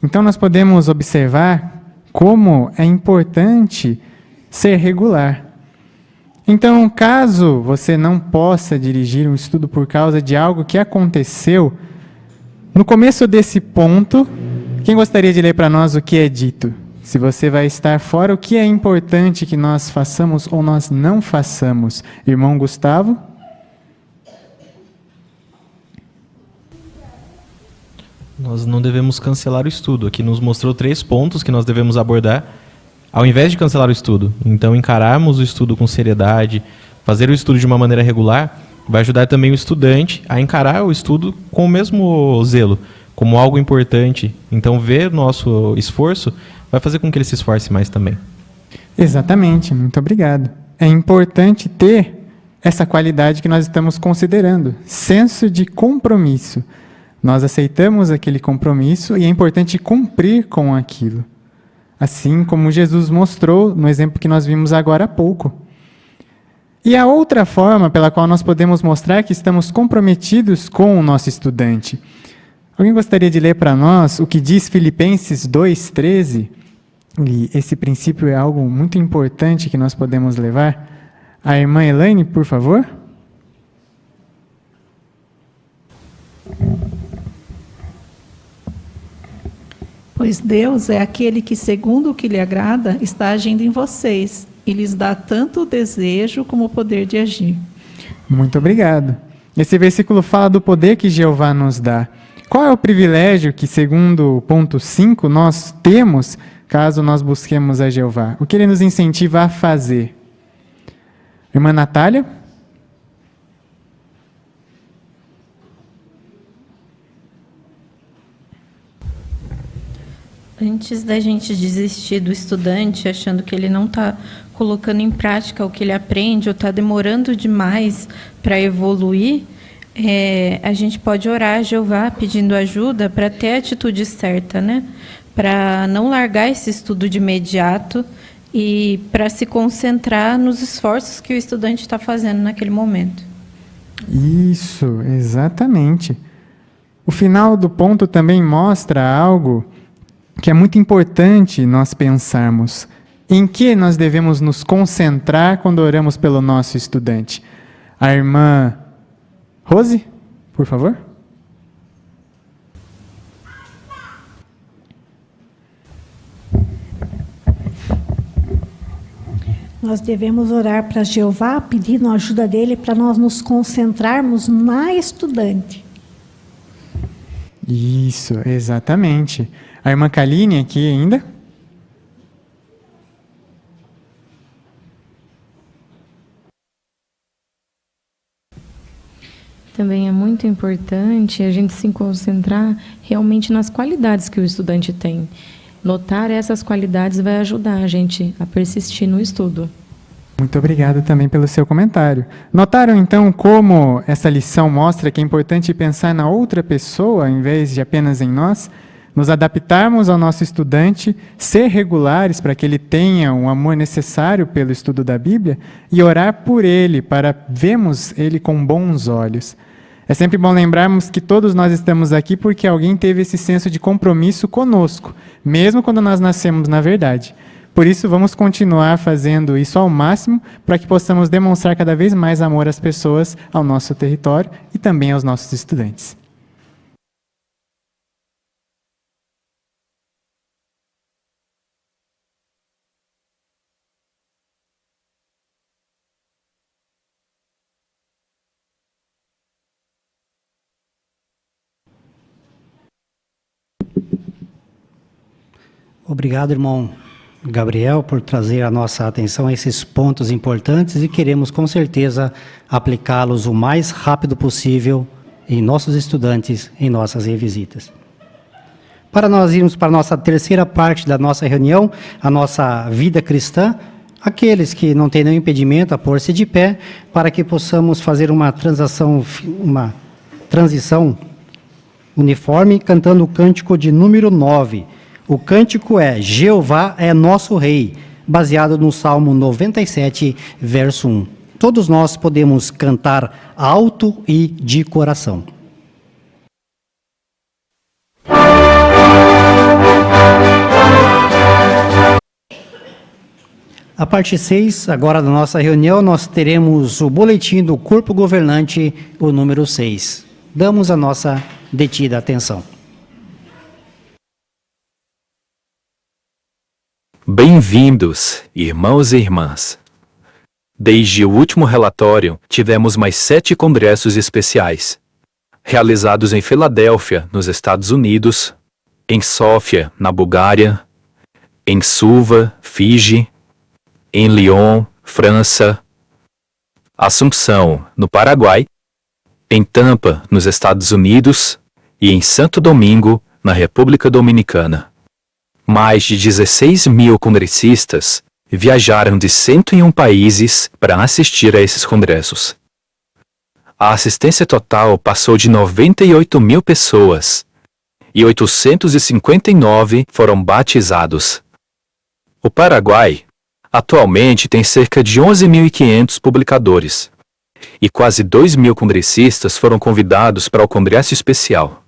S23: Então nós podemos observar como é importante ser regular. Então, caso você não possa dirigir um estudo por causa de algo que aconteceu, no começo desse ponto, quem gostaria de ler para nós o que é dito? Se você vai estar fora, o que é importante que nós façamos ou nós não façamos? Irmão Gustavo?
S9: Nós não devemos cancelar o estudo. Aqui nos mostrou 3 pontos que nós devemos abordar, ao invés de cancelar o estudo. Então, encararmos o estudo com seriedade, fazer o estudo de uma maneira regular, vai ajudar também o estudante a encarar o estudo com o mesmo zelo, como algo importante. Então, ver nosso esforço vai fazer com que ele se esforce mais também.
S23: Exatamente, muito obrigado. É importante ter essa qualidade que nós estamos considerando, senso de compromisso. Nós aceitamos aquele compromisso e é importante cumprir com aquilo. Assim como Jesus mostrou no exemplo que nós vimos agora há pouco. E a outra forma pela qual nós podemos mostrar que estamos comprometidos com o nosso estudante. Alguém gostaria de ler para nós o que diz Filipenses 2,13? E esse princípio é algo muito importante que nós podemos levar. A irmã Elaine, por favor.
S10: Pois Deus é aquele que, segundo o que lhe agrada, está agindo em vocês e lhes dá tanto o desejo como o poder de agir.
S23: Muito obrigado. Esse versículo fala do poder que Jeová nos dá. Qual é o privilégio que, segundo o ponto 5, nós temos caso nós busquemos a Jeová? O que ele nos incentiva a fazer? Irmã Natália?
S26: Antes da gente desistir do estudante, achando que ele não está colocando em prática o que ele aprende ou está demorando demais para evoluir, a gente pode orar a Jeová pedindo ajuda para ter a atitude certa, né? Para não largar esse estudo de imediato e para se concentrar nos esforços que o estudante está fazendo naquele momento.
S23: Isso, exatamente. O final do ponto também mostra algo que é muito importante nós pensarmos. Em que nós devemos nos concentrar quando oramos pelo nosso estudante? A irmã Rose, por favor.
S11: Nós devemos orar para Jeová, pedindo a ajuda dele para nós nos concentrarmos na estudante.
S23: Isso, exatamente. A irmã Kaline aqui ainda.
S24: Também é muito importante a gente se concentrar realmente nas qualidades que o estudante tem. Notar essas qualidades vai ajudar a gente a persistir no estudo.
S23: Muito obrigado também pelo seu comentário. Notaram então como essa lição mostra que é importante pensar na outra pessoa em vez de apenas em nós? nos adaptarmos ao nosso estudante, ser regulares para que ele tenha o amor necessário pelo estudo da Bíblia e orar por ele, para vermos ele com bons olhos. É sempre bom lembrarmos que todos nós estamos aqui porque alguém teve esse senso de compromisso conosco, mesmo quando nós nascemos na verdade. Por isso, vamos continuar fazendo isso ao máximo para que possamos demonstrar cada vez mais amor às pessoas, ao nosso território e também aos nossos estudantes.
S1: Obrigado, irmão Gabriel, por trazer a nossa atenção a esses pontos importantes e queremos, com certeza, aplicá-los o mais rápido possível em nossos estudantes, em nossas revisitas. Para nós irmos para a nossa terceira parte da nossa reunião, a nossa vida cristã, aqueles que não têm nenhum impedimento a pôr-se de pé, para que possamos fazer uma transição uniforme, cantando o cântico de número 9. O cântico é Jeová é nosso Rei, baseado no Salmo 97, verso 1. Todos nós podemos cantar alto e de coração. A parte 6, agora da nossa reunião, nós teremos o boletim do corpo governante, o número 6. Damos a nossa detida atenção.
S3: Bem-vindos, irmãos e irmãs. Desde o último relatório, tivemos mais 7 congressos especiais, realizados em Filadélfia, nos Estados Unidos, em Sófia, na Bulgária, em Suva, Fiji, em Lyon, França, Assunção, no Paraguai, em Tampa, nos Estados Unidos, e em Santo Domingo, na República Dominicana. Mais de 16 mil congressistas viajaram de 101 países para assistir a esses congressos. A assistência total passou de 98 mil pessoas e 859 foram batizados. O Paraguai atualmente tem cerca de 11.500 publicadores e quase 2.000 congressistas foram convidados para o Congresso Especial.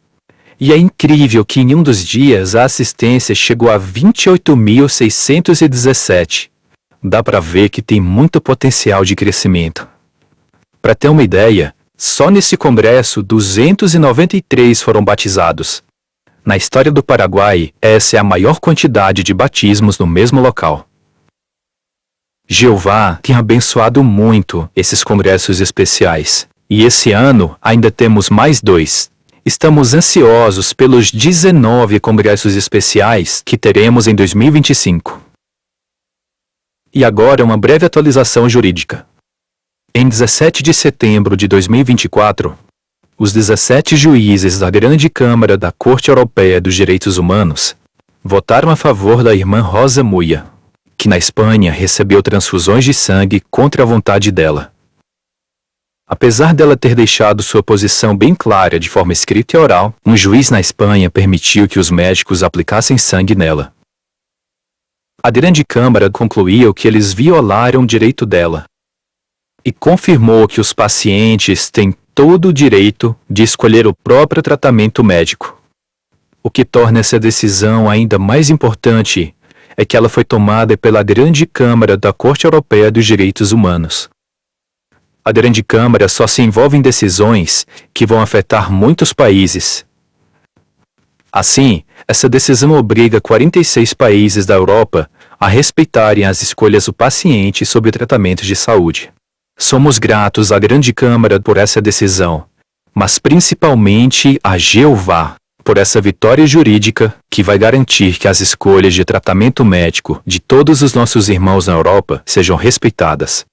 S3: E é incrível que em um dos dias a assistência chegou a 28.617. Dá para ver que tem muito potencial de crescimento. Para ter uma ideia, só nesse congresso 293 foram batizados. Na história do Paraguai, essa é a maior quantidade de batismos no mesmo local. Jeová tem abençoado muito esses congressos especiais. E esse ano ainda temos mais 2. Estamos ansiosos pelos 19 congressos especiais que teremos em 2025. E agora uma breve atualização jurídica. Em 17 de setembro de 2024, os 17 juízes da Grande Câmara da Corte Europeia dos Direitos Humanos votaram a favor da irmã Rosa Muia, que na Espanha recebeu transfusões de sangue contra a vontade dela. Apesar dela ter deixado sua posição bem clara de forma escrita e oral, um juiz na Espanha permitiu que os médicos aplicassem sangue nela. A Grande Câmara concluiu que eles violaram o direito dela e confirmou que os pacientes têm todo o direito de escolher o próprio tratamento médico. O que torna essa decisão ainda mais importante é que ela foi tomada pela Grande Câmara da Corte Europeia dos Direitos Humanos. A Grande Câmara só se envolve em decisões que vão afetar muitos países. Assim, essa decisão obriga 46 países da Europa a respeitarem as escolhas do paciente sobre tratamentos de saúde. Somos gratos à Grande Câmara por essa decisão, mas principalmente a Jeová por essa vitória jurídica que vai garantir que as escolhas de tratamento médico de todos os nossos irmãos na Europa sejam respeitadas.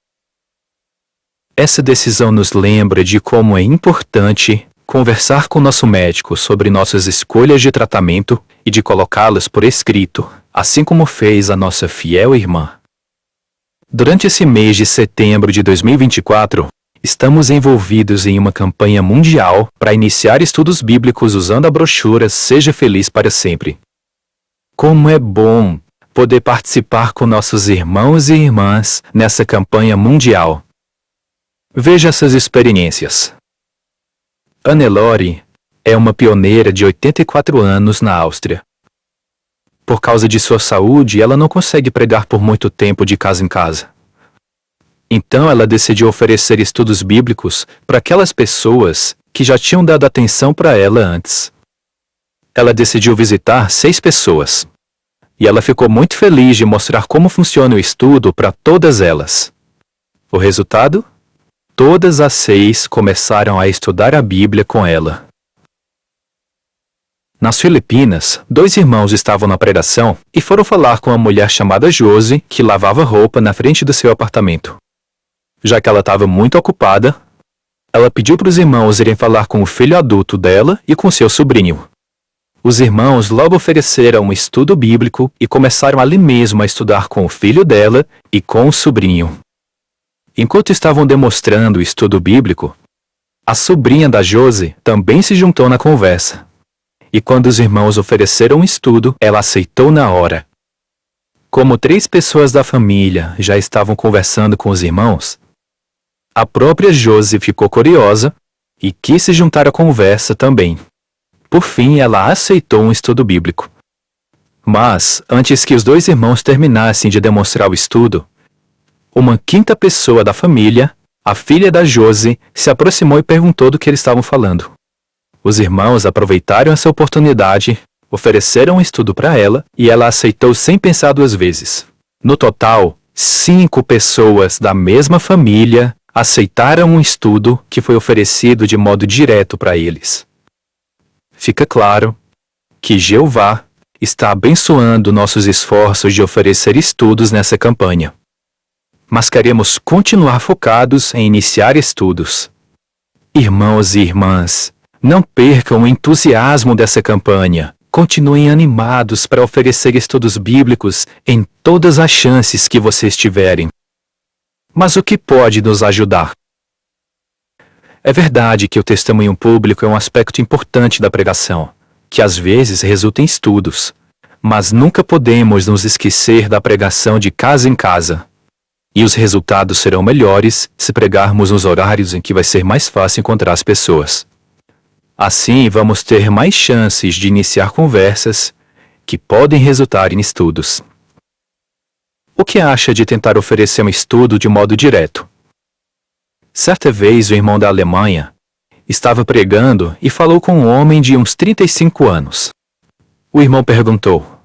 S3: Essa decisão nos lembra de como é importante conversar com nosso médico sobre nossas escolhas de tratamento e de colocá-las por escrito, assim como fez a nossa fiel irmã. Durante esse mês de setembro de 2024, Estamos envolvidos em uma campanha mundial para iniciar estudos bíblicos usando a brochura Seja Feliz para Sempre. Como é bom poder participar com nossos irmãos e irmãs nessa campanha mundial. Veja essas experiências. Annelore é uma pioneira de 84 anos na Áustria. Por causa de sua saúde, ela não consegue pregar por muito tempo de casa em casa. Então ela decidiu oferecer estudos bíblicos para aquelas pessoas que já tinham dado atenção para ela antes. Ela decidiu visitar 6 pessoas. E ela ficou muito feliz de mostrar como funciona o estudo para todas elas. O resultado? Todas as 6 começaram a estudar a Bíblia com ela. Nas Filipinas, 2 irmãos estavam na pregação e foram falar com uma mulher chamada Josie, que lavava roupa na frente do seu apartamento. Já que ela estava muito ocupada, ela pediu para os irmãos irem falar com o filho adulto dela e com seu sobrinho. Os irmãos logo ofereceram um estudo bíblico e começaram ali mesmo a estudar com o filho dela e com o sobrinho. Enquanto estavam demonstrando o estudo bíblico, a sobrinha da Josie também se juntou na conversa. E quando os irmãos ofereceram um estudo, ela aceitou na hora. Como 3 pessoas da família já estavam conversando com os irmãos, a própria Josie ficou curiosa e quis se juntar à conversa também. Por fim, ela aceitou um estudo bíblico. Mas, antes que os 2 irmãos terminassem de demonstrar o estudo, uma 5ª pessoa da família, a filha da Josie, se aproximou e perguntou do que eles estavam falando. Os irmãos aproveitaram essa oportunidade, ofereceram um estudo para ela e ela aceitou sem pensar 2 vezes. No total, 5 pessoas da mesma família aceitaram um estudo que foi oferecido de modo direto para eles. Fica claro que Jeová está abençoando nossos esforços de oferecer estudos nessa campanha. Mas queremos continuar focados em iniciar estudos. Irmãos e irmãs, não percam o entusiasmo dessa campanha. Continuem animados para oferecer estudos bíblicos em todas as chances que vocês tiverem. Mas o que pode nos ajudar? É verdade que o testemunho público é um aspecto importante da pregação, que às vezes resulta em estudos, mas nunca podemos nos esquecer da pregação de casa em casa. E os resultados serão melhores se pregarmos nos horários em que vai ser mais fácil encontrar as pessoas. Assim, vamos ter mais chances de iniciar conversas que podem resultar em estudos. O que acha de tentar oferecer um estudo de modo direto? Certa vez, o irmão da Alemanha estava pregando e falou com um homem de uns 35 anos. O irmão perguntou: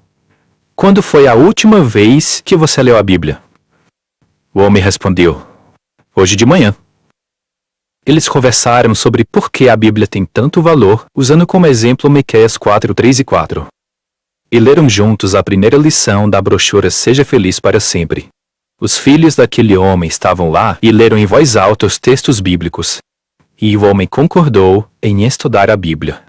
S3: "Quando foi a última vez que você leu a Bíblia?" O homem respondeu: "Hoje de manhã." Eles conversaram sobre por que a Bíblia tem tanto valor, usando como exemplo Miqueias 4:3 e 4. E leram juntos a primeira lição da brochura Seja Feliz para Sempre. Os filhos daquele homem estavam lá e leram em voz alta os textos bíblicos. E o homem concordou em estudar a Bíblia.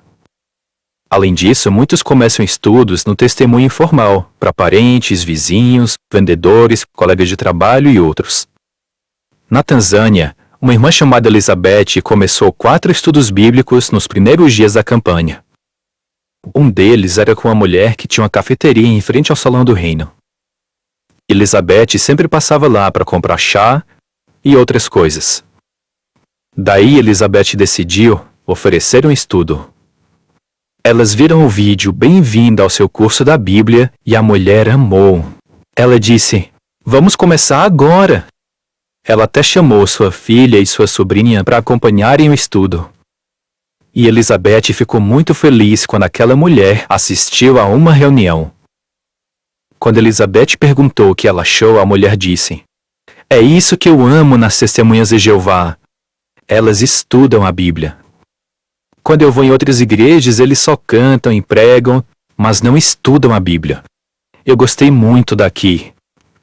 S3: Além disso, muitos começam estudos no testemunho informal, para parentes, vizinhos, vendedores, colegas de trabalho e outros. Na Tanzânia, uma irmã chamada Elizabeth começou 4 estudos bíblicos nos primeiros dias da campanha. Um deles era com uma mulher que tinha uma cafeteria em frente ao Salão do Reino. Elizabeth sempre passava lá para comprar chá e outras coisas. Daí Elizabeth decidiu oferecer um estudo. Elas viram o vídeo Bem-vinda ao seu curso da Bíblia e a mulher amou. Ela disse: "Vamos começar agora." Ela até chamou sua filha e sua sobrinha para acompanharem o estudo. E Elizabeth ficou muito feliz quando aquela mulher assistiu a uma reunião. Quando Elizabeth perguntou o que ela achou, a mulher disse: "É isso que eu amo nas Testemunhas de Jeová. Elas estudam a Bíblia. Quando eu vou em outras igrejas, eles só cantam e pregam, mas não estudam a Bíblia. Eu gostei muito daqui.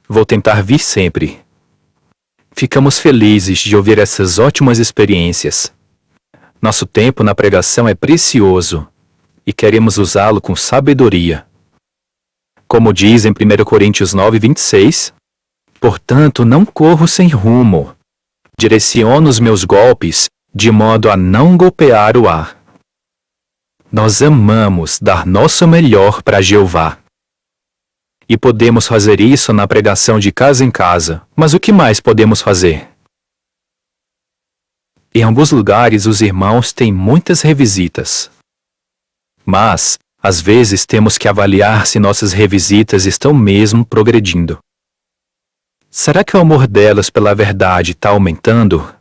S3: Vou tentar vir sempre." Ficamos felizes de ouvir essas ótimas experiências. Nosso tempo na pregação é precioso e queremos usá-lo com sabedoria. Como diz em 1 Coríntios 9:26, "Portanto, não corro sem rumo, Direciono os meus golpes de modo a não golpear o ar. Nós amamos dar nosso melhor para Jeová. E podemos fazer isso na pregação de casa em casa, mas o que mais podemos fazer? Em alguns lugares os irmãos têm muitas revisitas. Mas, às vezes temos que avaliar se nossas revisitas estão mesmo progredindo. Será que o amor delas pela verdade está aumentando?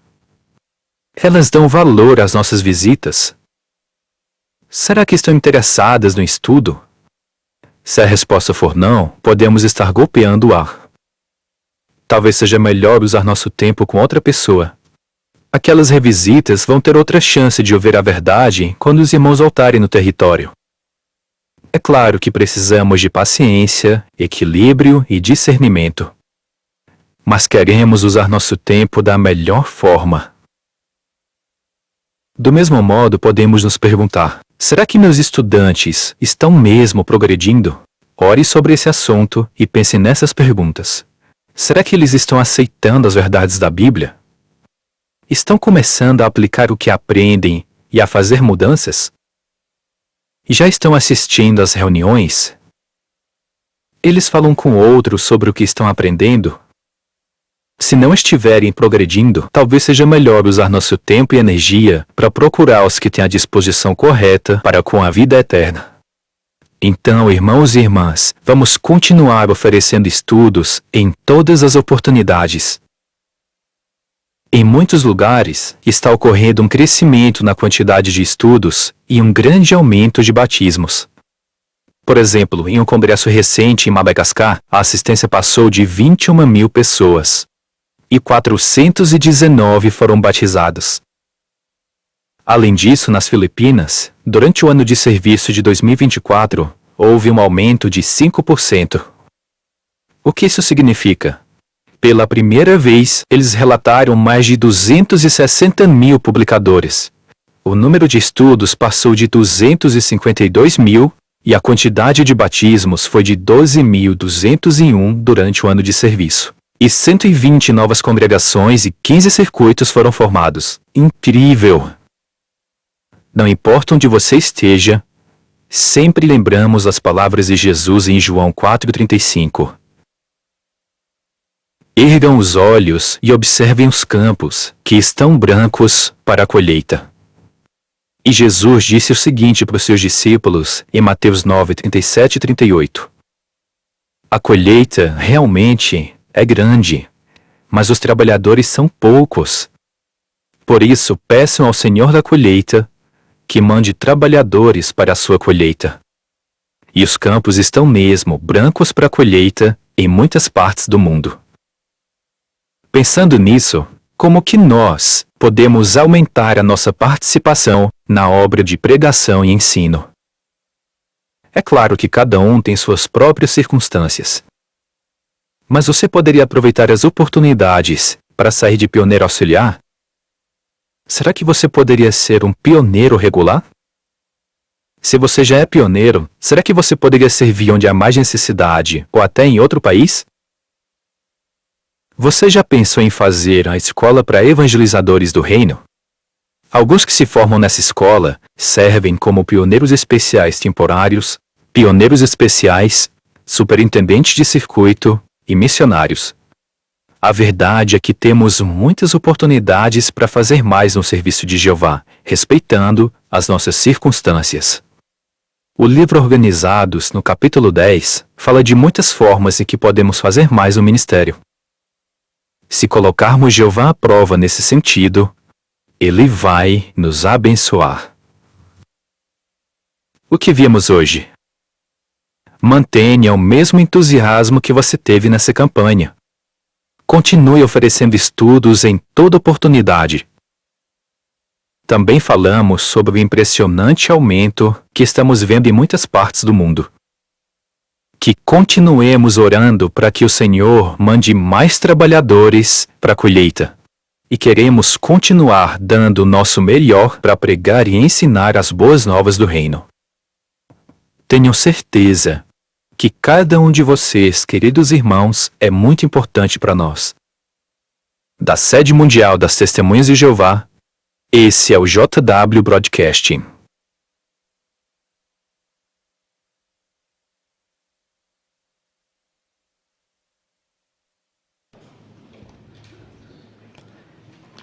S3: Elas dão valor às nossas visitas? Será que estão interessadas no estudo? Se a resposta for não, podemos estar golpeando o ar. Talvez seja melhor usar nosso tempo com outra pessoa. Aquelas revisitas vão ter outra chance de ouvir a verdade quando os irmãos voltarem no território. É claro que precisamos de paciência, equilíbrio e discernimento. Mas queremos usar nosso tempo da melhor forma. Do mesmo modo, podemos nos perguntar: será que meus estudantes estão mesmo progredindo? Ore sobre esse assunto e pense nessas perguntas. Será que eles estão aceitando as verdades da Bíblia? Estão começando a aplicar o que aprendem e a fazer mudanças? E já estão assistindo às reuniões? Eles falam com outros sobre o que estão aprendendo? Se não estiverem progredindo, talvez seja melhor usar nosso tempo e energia para procurar os que têm a disposição correta para com a vida eterna. Então, irmãos e irmãs, vamos continuar oferecendo estudos em todas as oportunidades. Em muitos lugares, está ocorrendo um crescimento na quantidade de estudos e um grande aumento de batismos. Por exemplo, em um congresso recente em Madagascar, a assistência passou de 21 mil pessoas. E 419 foram batizados. Além disso, nas Filipinas, durante o ano de serviço de 2024, houve um aumento de 5%. O que isso significa? Pela primeira vez, eles relataram mais de 260 mil publicadores. O número de estudos passou de 252 mil e a quantidade de batismos foi de 12.201 durante o ano de serviço. E 120 novas congregações e 15 circuitos foram formados. Incrível! Não importa onde você esteja, sempre lembramos as palavras de Jesus em João 4,35. Ergam os olhos e observem os campos, que estão brancos para a colheita. E Jesus disse o seguinte para os seus discípulos em Mateus 9:37 e 38. A colheita realmente é grande, mas os trabalhadores são poucos. Por isso, peçam ao Senhor da colheita que mande trabalhadores para a sua colheita. E os campos estão mesmo brancos para a colheita em muitas partes do mundo. Pensando nisso, como que nós podemos aumentar a nossa participação na obra de pregação e ensino? É claro que cada um tem suas próprias circunstâncias. Mas você poderia aproveitar as oportunidades para sair de pioneiro auxiliar? Será que você poderia ser um pioneiro regular? Se você já é pioneiro, será que você poderia servir onde há mais necessidade ou até em outro país? Você já pensou em fazer a escola para evangelizadores do reino? Alguns que se formam nessa escola servem como pioneiros especiais temporários, pioneiros especiais, superintendentes de circuito e missionários. A verdade é que temos muitas oportunidades para fazer mais no serviço de Jeová, respeitando as nossas circunstâncias. O livro Organizados, no capítulo 10, fala de muitas formas em que podemos fazer mais no ministério. Se colocarmos Jeová à prova nesse sentido, Ele vai nos abençoar. O que vimos hoje? Mantenha o mesmo entusiasmo que você teve nessa campanha. Continue oferecendo estudos em toda oportunidade. Também falamos sobre o impressionante aumento que estamos vendo em muitas partes do mundo. Que continuemos orando para que o Senhor mande mais trabalhadores para a colheita. E queremos continuar dando o nosso melhor para pregar e ensinar as boas novas do reino. Tenham certeza que cada um de vocês, queridos irmãos, é muito importante para nós. Da sede mundial das Testemunhas de Jeová, esse é o JW Broadcast.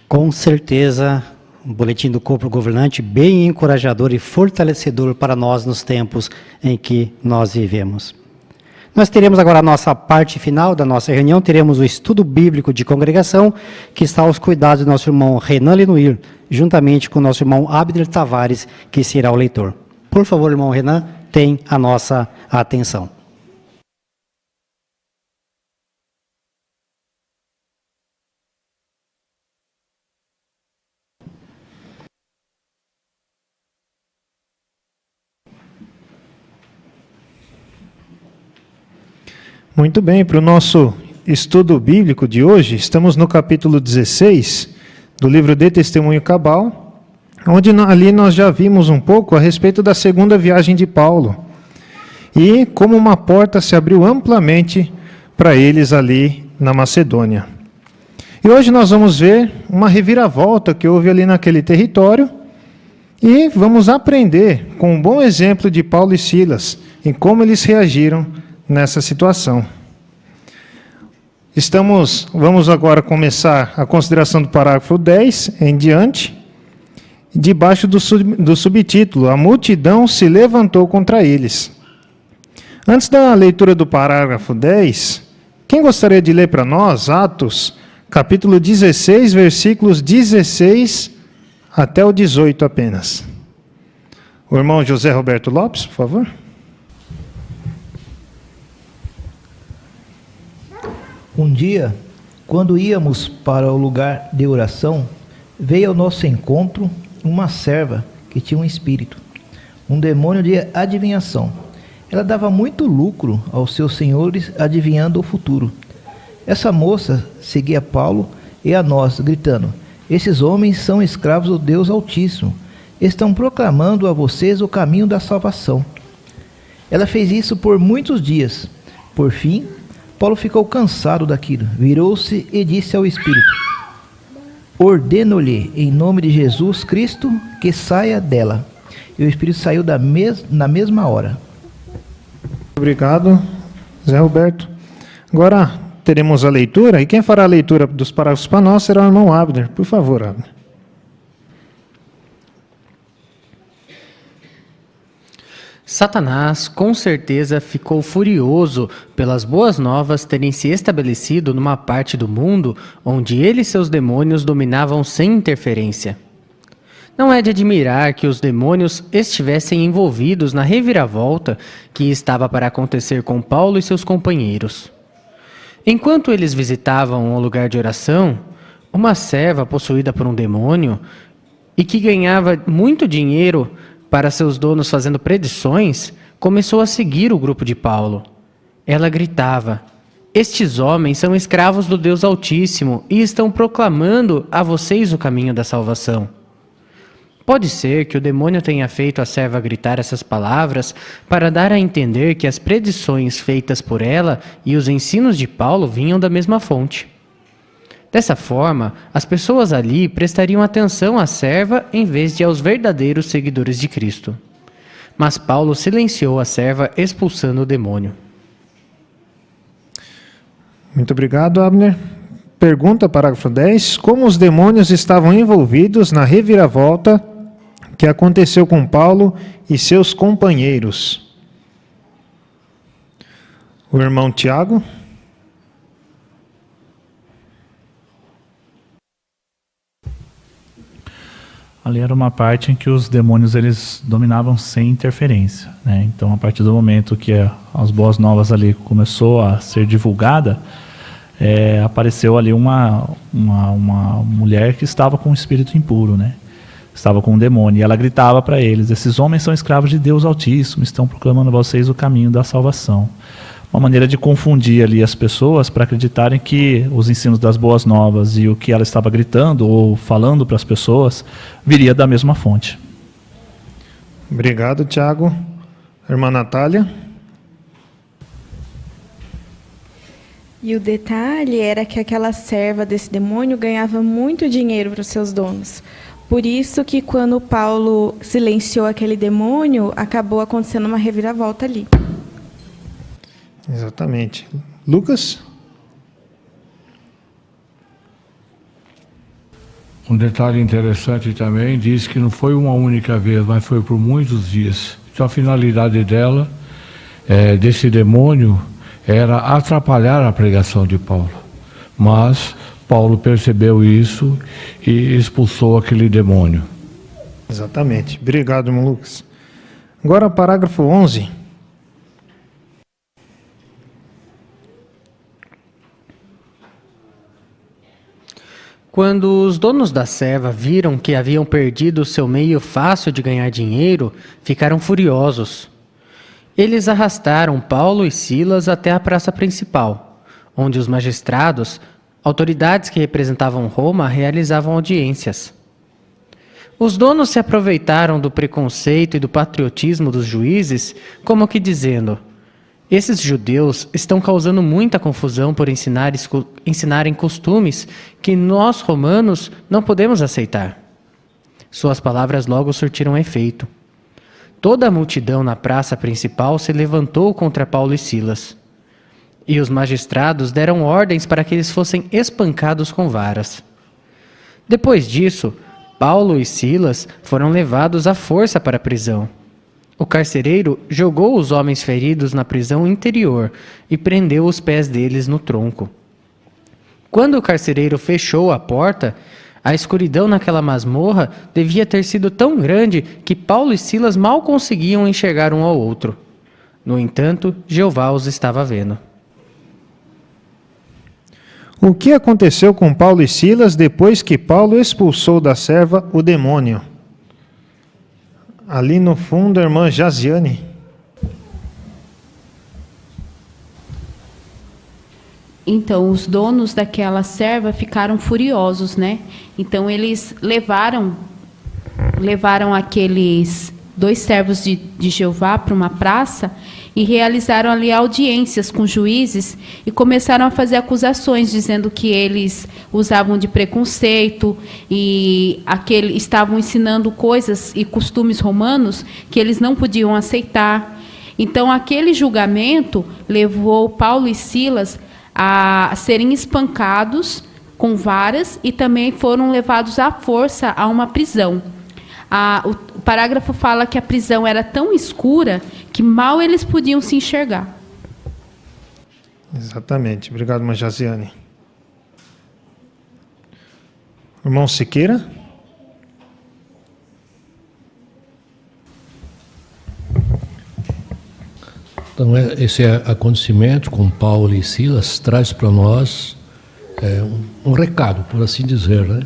S1: Com certeza, um boletim do corpo governante bem encorajador e fortalecedor para nós nos tempos em que nós vivemos. Nós teremos agora a nossa parte final da nossa reunião, teremos o estudo bíblico de congregação, que está aos cuidados do nosso irmão Renan Lenuir, juntamente com o nosso irmão Abner Tavares, que será o leitor. Por favor, irmão Renan, tem a nossa atenção.
S12: Muito bem, para o nosso estudo bíblico de hoje, estamos no capítulo 16 do livro de Testemunho Cabal, onde ali nós já vimos um pouco a respeito da segunda viagem de Paulo e como uma porta se abriu amplamente para eles ali na Macedônia. E hoje nós vamos ver uma reviravolta que houve ali naquele território e vamos aprender com um bom exemplo de Paulo e Silas em como eles reagiram nessa situação. Vamos agora começar a consideração do parágrafo 10 em diante, debaixo do subtítulo, a multidão se levantou contra eles. Antes da leitura do parágrafo 10, quem gostaria de ler para nós Atos, capítulo 16, versículos 16 até o 18 apenas? O irmão José Roberto Lopes, por favor.
S13: Um dia, quando íamos para o lugar de oração, veio ao nosso encontro uma serva que tinha um espírito, um demônio de adivinhação. Ela dava muito lucro aos seus senhores adivinhando o futuro. Essa moça seguia Paulo e a nós, gritando: esses homens são escravos do Deus Altíssimo, estão proclamando a vocês o caminho da salvação. Ela fez isso por muitos dias. Por fim, Paulo ficou cansado daquilo, virou-se e disse ao Espírito: ordeno-lhe, em nome de Jesus Cristo, que saia dela. E o Espírito saiu na mesma hora.
S12: Obrigado, Zé Roberto. Agora teremos a leitura, e quem fará a leitura dos parágrafos para nós será o irmão Abner. Por favor, Abner.
S15: Satanás, com certeza, ficou furioso pelas boas novas terem se estabelecido numa parte do mundo onde ele e seus demônios dominavam sem interferência. Não é de admirar que os demônios estivessem envolvidos na reviravolta que estava para acontecer com Paulo e seus companheiros. Enquanto eles visitavam o lugar de oração, uma serva possuída por um demônio e que ganhava muito dinheiro para seus donos fazendo predições, começou a seguir o grupo de Paulo. Ela gritava: estes homens são escravos do Deus Altíssimo e estão proclamando a vocês o caminho da salvação. Pode ser que o demônio tenha feito a serva gritar essas palavras para dar a entender que as predições feitas por ela e os ensinos de Paulo vinham da mesma fonte. Dessa forma, as pessoas ali prestariam atenção à serva em vez de aos verdadeiros seguidores de Cristo. Mas Paulo silenciou a serva, expulsando o demônio.
S12: Muito obrigado, Abner. Pergunta, parágrafo 10. Como os demônios estavam envolvidos na reviravolta que aconteceu com Paulo e seus companheiros? O irmão Tiago.
S16: Ali era uma parte em que os demônios eles dominavam sem interferência, né? Então, a partir do momento que as boas novas ali começou a ser divulgada, apareceu ali uma mulher que estava com um espírito impuro, né? Estava com um demônio, e ela gritava para eles: esses homens são escravos de Deus Altíssimo, estão proclamando a vocês o caminho da salvação. Uma maneira de confundir ali as pessoas para acreditarem que os ensinos das boas novas e o que ela estava gritando ou falando para as pessoas viria da mesma fonte.
S12: Obrigado, Tiago. Irmã Natália.
S5: E o detalhe era que aquela serva desse demônio ganhava muito dinheiro para os seus donos. Por isso que quando Paulo silenciou aquele demônio, acabou acontecendo uma reviravolta ali.
S12: Exatamente. Lucas?
S14: Um detalhe interessante também, diz que não foi uma única vez, mas foi por muitos dias. Então a finalidade dela, desse demônio, era atrapalhar a pregação de Paulo. Mas Paulo percebeu isso e expulsou aquele demônio.
S12: Exatamente. Obrigado, irmão Lucas. Agora, parágrafo 11.
S15: Quando os donos da serva viram que haviam perdido o seu meio fácil de ganhar dinheiro, ficaram furiosos. Eles arrastaram Paulo e Silas até a praça principal, onde os magistrados, autoridades que representavam Roma, realizavam audiências. Os donos se aproveitaram do preconceito e do patriotismo dos juízes, como que dizendo: esses judeus estão causando muita confusão por ensinarem costumes que nós, romanos, não podemos aceitar. Suas palavras logo surtiram efeito. Toda a multidão na praça principal se levantou contra Paulo e Silas. E os magistrados deram ordens para que eles fossem espancados com varas. Depois disso, Paulo e Silas foram levados à força para a prisão. O carcereiro jogou os homens feridos na prisão interior e prendeu os pés deles no tronco. Quando o carcereiro fechou a porta, a escuridão naquela masmorra devia ter sido tão grande que Paulo e Silas mal conseguiam enxergar um ao outro. No entanto, Jeová os estava vendo.
S12: O que aconteceu com Paulo e Silas depois que Paulo expulsou da serva o demônio? Ali no fundo, a irmã Jaziane.
S18: Então, os donos daquela serva ficaram furiosos, né? Então, eles levaram aqueles 2 servos de Jeová para uma praça e realizaram ali audiências com juízes e começaram a fazer acusações, dizendo que eles usavam de preconceito e estavam ensinando coisas e costumes romanos que eles não podiam aceitar. Então, aquele julgamento levou Paulo e Silas a serem espancados com varas e também foram levados à força a uma prisão. O parágrafo fala que a prisão era tão escura que mal eles podiam se enxergar.
S12: Exatamente. Obrigado, irmã Jaziane. Irmão Siqueira?
S25: Então, esse acontecimento com Paulo e Silas traz para nós um recado, por assim dizer, né?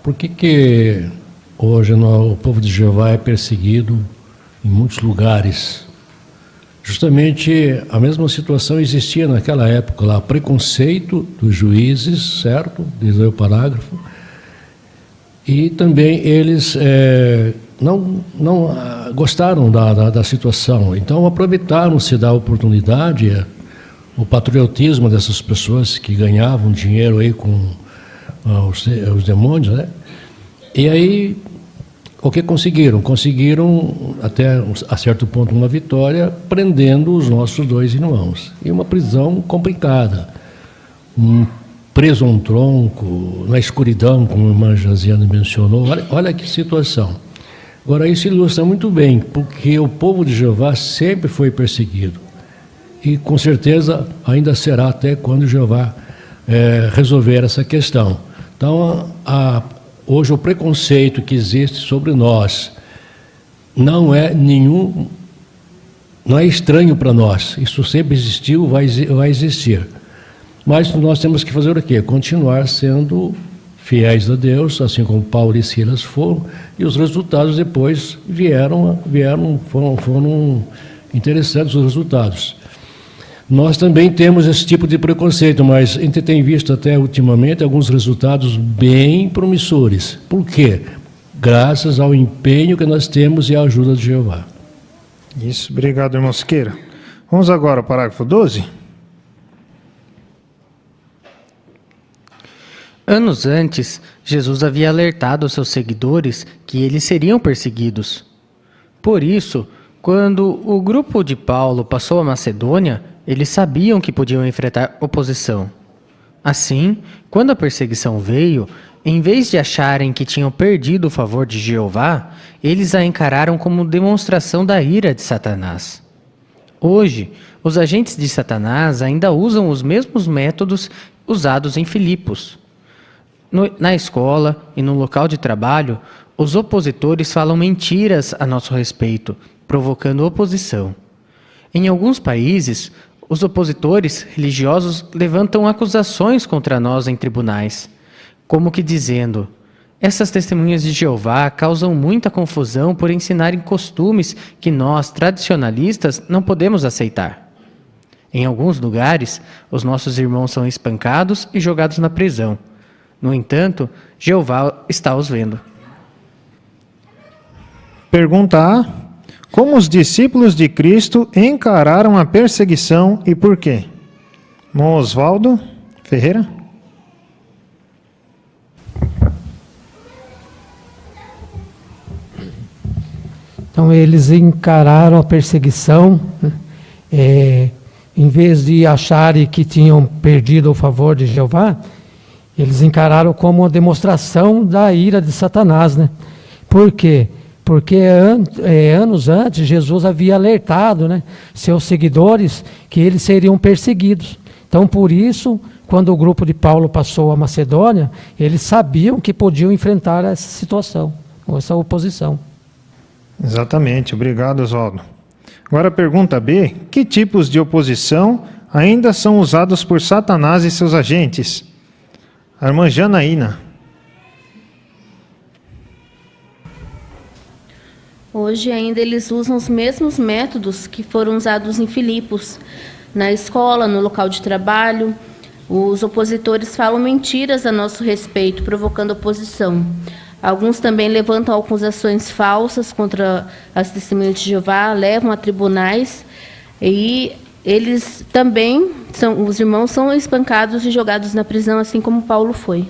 S25: Por que hoje o povo de Jeová é perseguido em muitos lugares? Justamente a mesma situação existia naquela época lá, preconceito dos juízes, certo? Diz aí o parágrafo. E também eles não gostaram da situação, então aproveitaram-se da oportunidade, o patriotismo dessas pessoas que ganhavam dinheiro aí com os demônios, né? E aí, o que conseguiram? Conseguiram, até a certo ponto, uma vitória, prendendo os nossos 2 irmãos. E uma prisão complicada. Preso a um tronco, na escuridão, como a irmã Jaziane mencionou. Olha que situação. Agora, isso ilustra muito bem, porque o povo de Jeová sempre foi perseguido. E, com certeza, ainda será até quando Jeová resolver essa questão. Então, hoje, o preconceito que existe sobre nós não é estranho para nós. Isso sempre existiu, vai existir. Mas nós temos que fazer o quê? Continuar sendo fiéis a Deus, assim como Paulo e Silas foram, e os resultados depois foram interessantes os resultados. Nós também temos esse tipo de preconceito, mas a gente tem visto até ultimamente alguns resultados bem promissores. Por quê? Graças ao empenho que nós temos e à ajuda de Jeová.
S12: Isso, obrigado, irmão Siqueira. Vamos agora ao parágrafo 12.
S15: Anos antes, Jesus havia alertado aos seus seguidores que eles seriam perseguidos. Por isso, quando o grupo de Paulo passou a Macedônia, eles sabiam que podiam enfrentar oposição. Assim, quando a perseguição veio, em vez de acharem que tinham perdido o favor de Jeová, eles a encararam como demonstração da ira de Satanás. Hoje, os agentes de Satanás ainda usam os mesmos métodos usados em Filipos. Na escola e no local de trabalho, os opositores falam mentiras a nosso respeito, provocando oposição. Em alguns países, os opositores religiosos levantam acusações contra nós em tribunais, como que dizendo: essas testemunhas de Jeová causam muita confusão por ensinarem costumes que nós, tradicionalistas, não podemos aceitar. Em alguns lugares, os nossos irmãos são espancados e jogados na prisão. No entanto, Jeová está os vendo.
S12: Pergunta A. Como os discípulos de Cristo encararam a perseguição e por quê? Irmão Oswaldo Ferreira.
S2: Então, eles encararam a perseguição, né? Em vez de acharem que tinham perdido o favor de Jeová, eles encararam como uma demonstração da ira de Satanás, né? Por quê? Porque anos antes Jesus havia alertado, né, seus seguidores que eles seriam perseguidos. Então, por isso, quando o grupo de Paulo passou a Macedônia, eles sabiam que podiam enfrentar essa situação, ou essa oposição.
S12: Exatamente, obrigado, Oswaldo. Agora, pergunta B. Que tipos de oposição ainda são usados por Satanás e seus agentes? A irmã Janaína.
S17: Hoje ainda eles usam os mesmos métodos que foram usados em Filipos. Na escola, no local de trabalho, os opositores falam mentiras a nosso respeito, provocando oposição. Alguns também levantam acusações falsas contra as testemunhas de Jeová, levam a tribunais e eles também, os irmãos são espancados e jogados na prisão, assim como Paulo foi.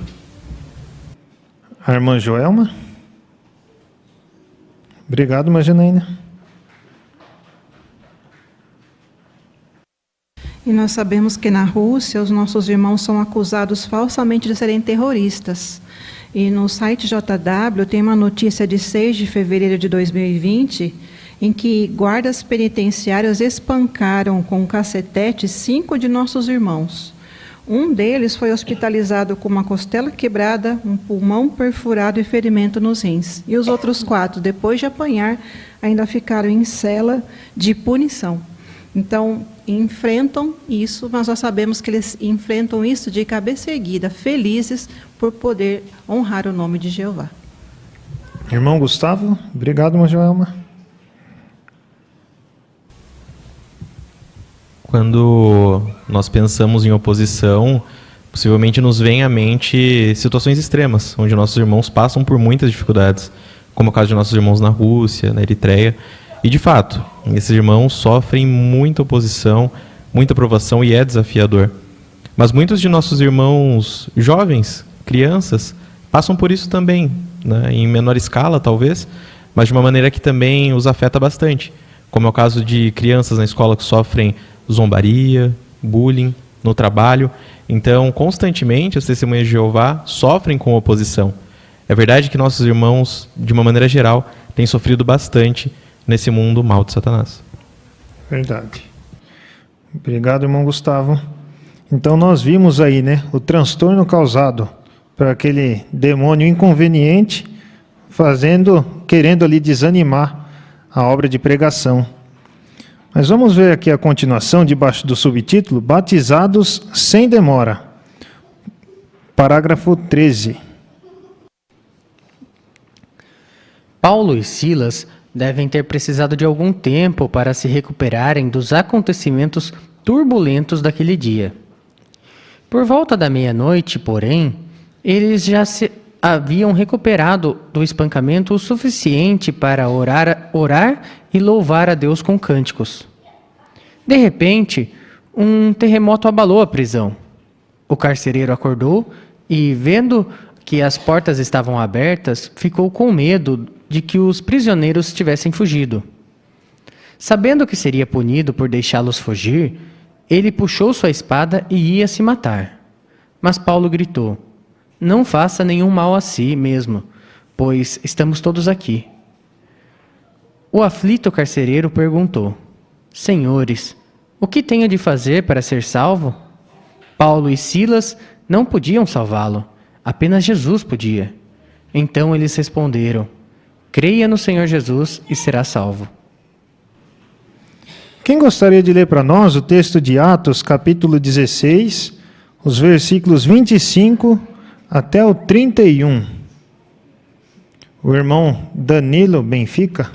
S12: A irmã Joelma. Obrigado, irmã Janaína.
S8: E nós sabemos que na Rússia os nossos irmãos são acusados falsamente de serem terroristas. E no site JW tem uma notícia de 6 de fevereiro de 2020, em que guardas penitenciários espancaram com um cacetete 5 de nossos irmãos. Um deles foi hospitalizado com uma costela quebrada, um pulmão perfurado e ferimento nos rins. E os outros 4, depois de apanhar, ainda ficaram em cela de punição. Então, enfrentam isso, mas nós sabemos que eles enfrentam isso de cabeça erguida, felizes por poder honrar o nome de Jeová.
S12: Irmão Gustavo, obrigado, irmã Joelma.
S9: Quando nós pensamos em oposição, possivelmente nos vem à mente situações extremas, onde nossos irmãos passam por muitas dificuldades, como é o caso de nossos irmãos na Rússia, na Eritreia. E, de fato, esses irmãos sofrem muita oposição, muita provação e é desafiador. Mas muitos de nossos irmãos jovens, crianças, passam por isso também, né? Em menor escala, talvez, mas de uma maneira que também os afeta bastante, como é o caso de crianças na escola que sofrem zombaria, bullying, no trabalho. Então, constantemente, as testemunhas de Jeová sofrem com oposição. É verdade que nossos irmãos, de uma maneira geral, têm sofrido bastante nesse mundo mal de Satanás.
S12: Verdade. Obrigado, irmão Gustavo. Então, nós vimos aí, né, o transtorno causado por aquele demônio inconveniente, querendo ali desanimar a obra de pregação. Mas vamos ver aqui a continuação, debaixo do subtítulo, Batizados sem demora. Parágrafo 13.
S15: Paulo e Silas devem ter precisado de algum tempo para se recuperarem dos acontecimentos turbulentos daquele dia. Por volta da meia-noite, porém, eles já se haviam recuperado do espancamento o suficiente para orar e louvar a Deus com cânticos. De repente, um terremoto abalou a prisão. O carcereiro acordou e, vendo que as portas estavam abertas, ficou com medo de que os prisioneiros tivessem fugido. Sabendo que seria punido por deixá-los fugir, ele puxou sua espada e ia se matar. Mas Paulo gritou: "Não faça nenhum mal a si mesmo, pois estamos todos aqui." O aflito carcereiro perguntou: "Senhores, o que tenho de fazer para ser salvo?" Paulo e Silas não podiam salvá-lo, apenas Jesus podia. Então eles responderam: "Creia no Senhor Jesus e será salvo."
S12: Quem gostaria de ler para nós o texto de Atos, capítulo 16, os versículos 25 até o 31? O irmão Danilo Benfica.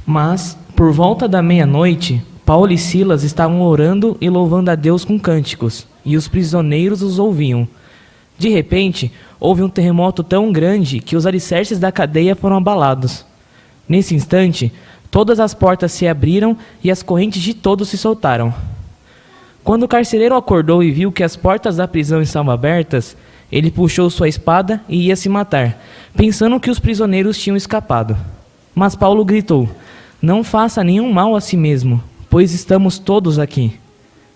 S4: Mas, por volta da meia-noite, Paulo e Silas estavam orando e louvando a Deus com cânticos, e os prisioneiros os ouviam. De repente, houve um terremoto tão grande que os alicerces da cadeia foram abalados. Nesse instante, todas as portas se abriram e as correntes de todos se soltaram. Quando o carcereiro acordou e viu que as portas da prisão estavam abertas, ele puxou sua espada e ia se matar, pensando que os prisioneiros tinham escapado. Mas Paulo gritou: "Não faça nenhum mal a si mesmo, pois estamos todos aqui."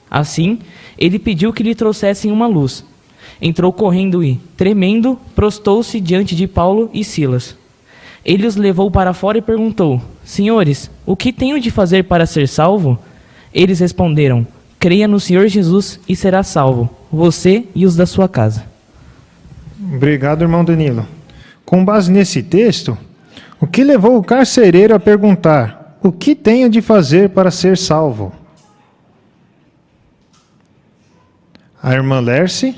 S4: Assim, ele pediu que lhe trouxessem uma luz. Entrou correndo e, tremendo, prostou-se diante de Paulo e Silas. Ele os levou para fora e perguntou: "Senhores, o que tenho de fazer para ser salvo?" Eles responderam: "Creia no Senhor Jesus e será salvo, você e os da sua casa."
S12: Obrigado, irmão Danilo. Com base nesse texto, o que levou o carcereiro a perguntar: "O que tenho de fazer para ser salvo?" A irmã Lerce.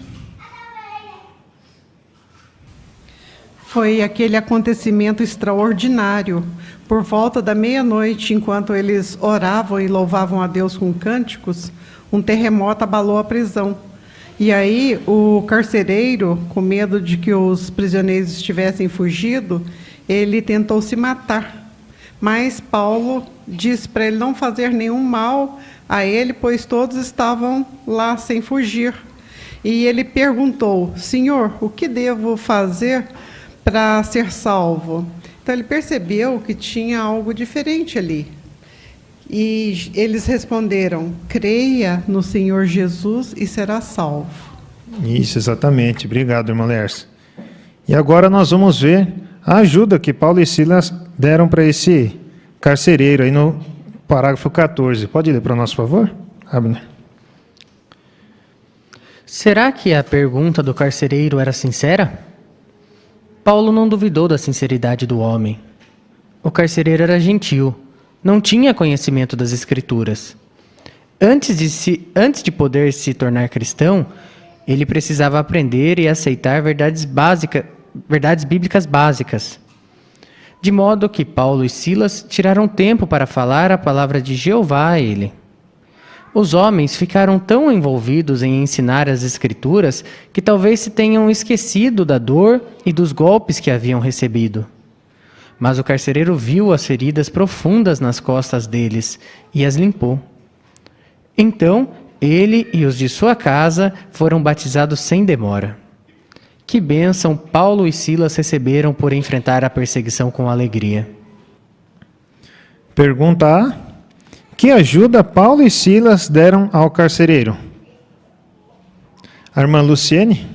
S6: Foi aquele acontecimento extraordinário. Por volta da meia-noite, enquanto eles oravam e louvavam a Deus com cânticos, um terremoto abalou a prisão. E aí o carcereiro, com medo de que os prisioneiros tivessem fugido, ele tentou se matar. Mas Paulo disse para ele não fazer nenhum mal a ele, pois todos estavam lá sem fugir. E ele perguntou: "Senhor, o que devo fazer para ser salvo?" Então ele percebeu que tinha algo diferente ali. E eles responderam: "Creia no Senhor Jesus e será salvo."
S12: Isso, exatamente. Obrigado, irmã Lerce. E agora nós vamos ver a ajuda que Paulo e Silas deram para esse carcereiro, aí no parágrafo 14. Pode ler para nós, por favor, Abner?
S15: Será que a pergunta do carcereiro era sincera? Paulo não duvidou da sinceridade do homem. O carcereiro era gentil, não tinha conhecimento das Escrituras. Antes de poder se tornar cristão, ele precisava aprender e aceitar verdades bíblicas básicas. De modo que Paulo e Silas tiraram tempo para falar a palavra de Jeová a ele. Os homens ficaram tão envolvidos em ensinar as Escrituras que talvez se tenham esquecido da dor e dos golpes que haviam recebido. Mas o carcereiro viu as feridas profundas nas costas deles e as limpou. Então, ele e os de sua casa foram batizados sem demora. Que bênção Paulo e Silas receberam por enfrentar a perseguição com alegria.
S12: Pergunta A. Que ajuda Paulo e Silas deram ao carcereiro? A irmã Luciene?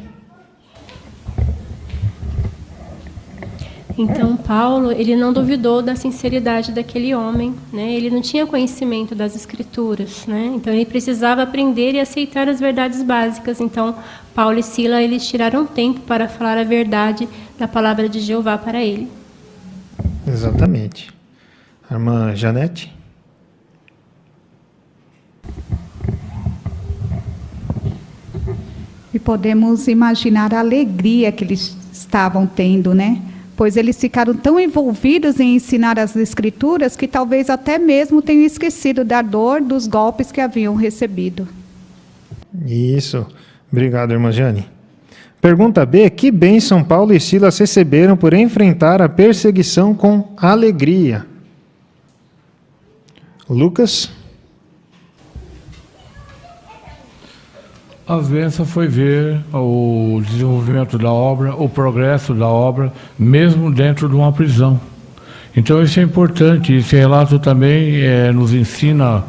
S19: Então, Paulo, ele não duvidou da sinceridade daquele homem, né? Ele não tinha conhecimento das Escrituras, né? Então, ele precisava aprender e aceitar as verdades básicas. Então, Paulo e Silas, eles tiraram tempo para falar a verdade da palavra de Jeová para ele.
S12: Exatamente. A irmã Janete?
S20: E podemos imaginar a alegria que eles estavam tendo, né? Pois eles ficaram tão envolvidos em ensinar as Escrituras que talvez até mesmo tenham esquecido da dor dos golpes que haviam recebido.
S12: Isso. Obrigado, irmã Jane. Pergunta B. Que bênção Paulo e Silas receberam por enfrentar a perseguição com alegria? Lucas?
S14: A bênção foi ver o desenvolvimento da obra, o progresso da obra, mesmo dentro de uma prisão. Então isso é importante. Esse relato também nos ensina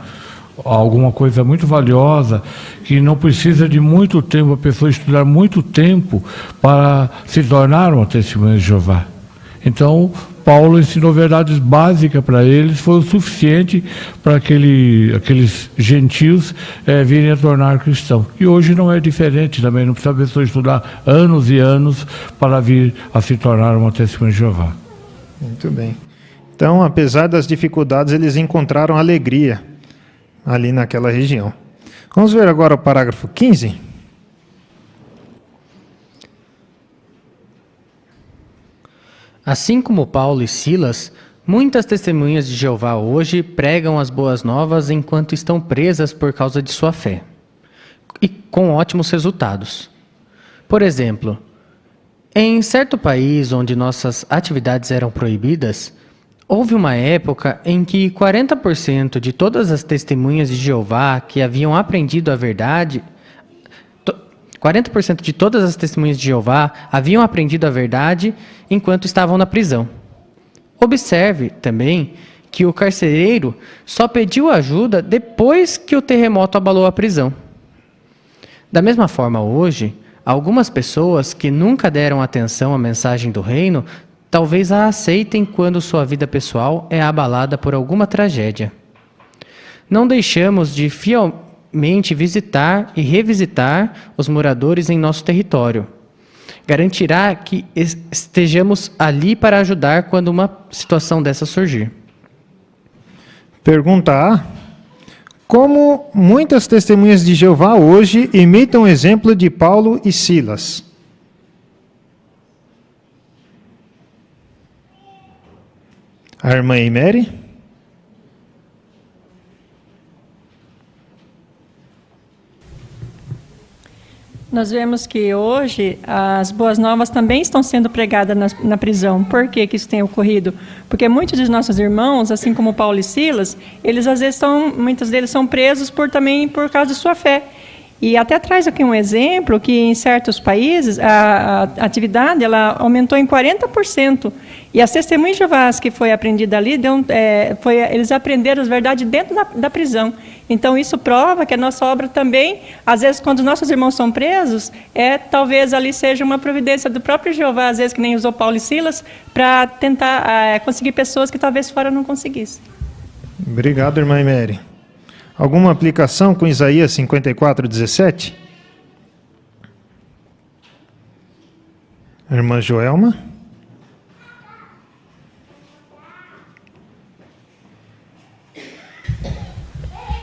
S14: alguma coisa muito valiosa, que não precisa de muito tempo, a pessoa estudar muito tempo para se tornar uma testemunha de Jeová. Então, Paulo ensinou verdades básicas para eles, foi o suficiente para aqueles gentios virem a tornar cristãos. E hoje não é diferente também, não precisa a pessoa estudar anos e anos para vir a se tornar uma testemunha de Jeová.
S12: Muito bem. Então, apesar das dificuldades, eles encontraram alegria ali naquela região. Vamos ver agora o parágrafo 15.
S15: Assim como Paulo e Silas, muitas testemunhas de Jeová hoje pregam as boas novas enquanto estão presas por causa de sua fé, e com ótimos resultados. Por exemplo, em certo país onde nossas atividades eram proibidas, houve uma época em que 40% de todas as testemunhas de Jeová que haviam aprendido a verdade, 40% de todas as testemunhas de Jeová haviam aprendido a verdade enquanto estavam na prisão. Observe também que o carcereiro só pediu ajuda depois que o terremoto abalou a prisão. Da mesma forma, hoje, algumas pessoas que nunca deram atenção à mensagem do reino talvez a aceitem quando sua vida pessoal é abalada por alguma tragédia. Não deixamos de fielmente visitar e revisitar os moradores em nosso território. Garantirá que estejamos ali para ajudar quando uma situação dessa surgir.
S12: Pergunta A. Como muitas testemunhas de Jeová hoje imitam o exemplo de Paulo e Silas? A irmã Emery?
S7: Nós vemos que hoje as boas novas também estão sendo pregadas na prisão. Por que isso tem ocorrido? Porque muitos dos nossos irmãos, assim como Paulo e Silas, eles às vezes muitos deles são presos também por causa de sua fé. E até traz aqui um exemplo que em certos países a atividade ela aumentou em 40%. E as testemunhas de Jeová que foi aprendida ali, eles aprenderam as verdades dentro da prisão. Então isso prova que a nossa obra também, às vezes quando os nossos irmãos são presos, talvez ali seja uma providência do próprio Jeová, às vezes que nem usou Paulo e Silas, para tentar conseguir pessoas que talvez fora não conseguissem.
S12: Obrigado, irmã Emery. Alguma aplicação com Isaías 54:17? Irmã Joelma?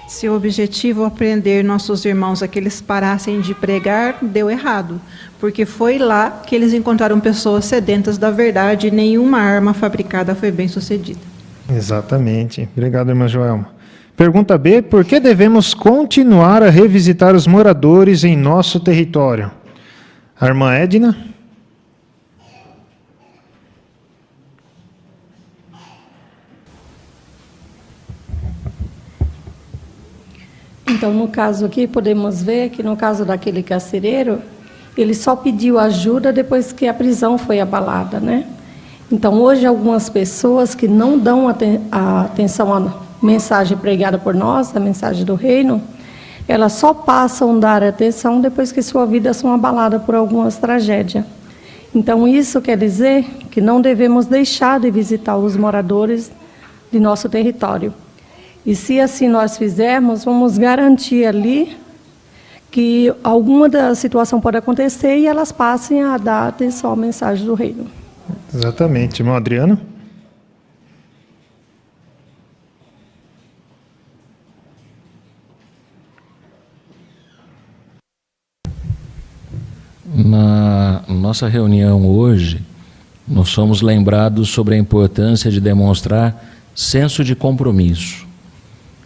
S8: Se o objetivo aprender nossos irmãos a que eles parassem de pregar, deu errado, porque foi lá que eles encontraram pessoas sedentas da verdade e nenhuma arma fabricada foi bem sucedida.
S12: Exatamente. Obrigado, irmã Joelma. Pergunta B. Por que devemos continuar a revisitar os moradores em nosso território? A irmã Edna?
S10: Então, no caso aqui, podemos ver que no caso daquele carcereiro, ele só pediu ajuda depois que a prisão foi abalada, né? Então, hoje, algumas pessoas que não dão atenção à mensagem pregada por nós, a mensagem do reino, elas só passam a dar atenção depois que sua vida são abaladas por algumas tragédias. Então, isso quer dizer que não devemos deixar de visitar os moradores de nosso território. E se assim nós fizermos, vamos garantir ali que alguma da situação pode acontecer e elas passem a dar atenção à mensagem do reino.
S12: Exatamente. Irmão Adriano?
S25: Na nossa reunião hoje, nós somos lembrados sobre a importância de demonstrar senso de compromisso.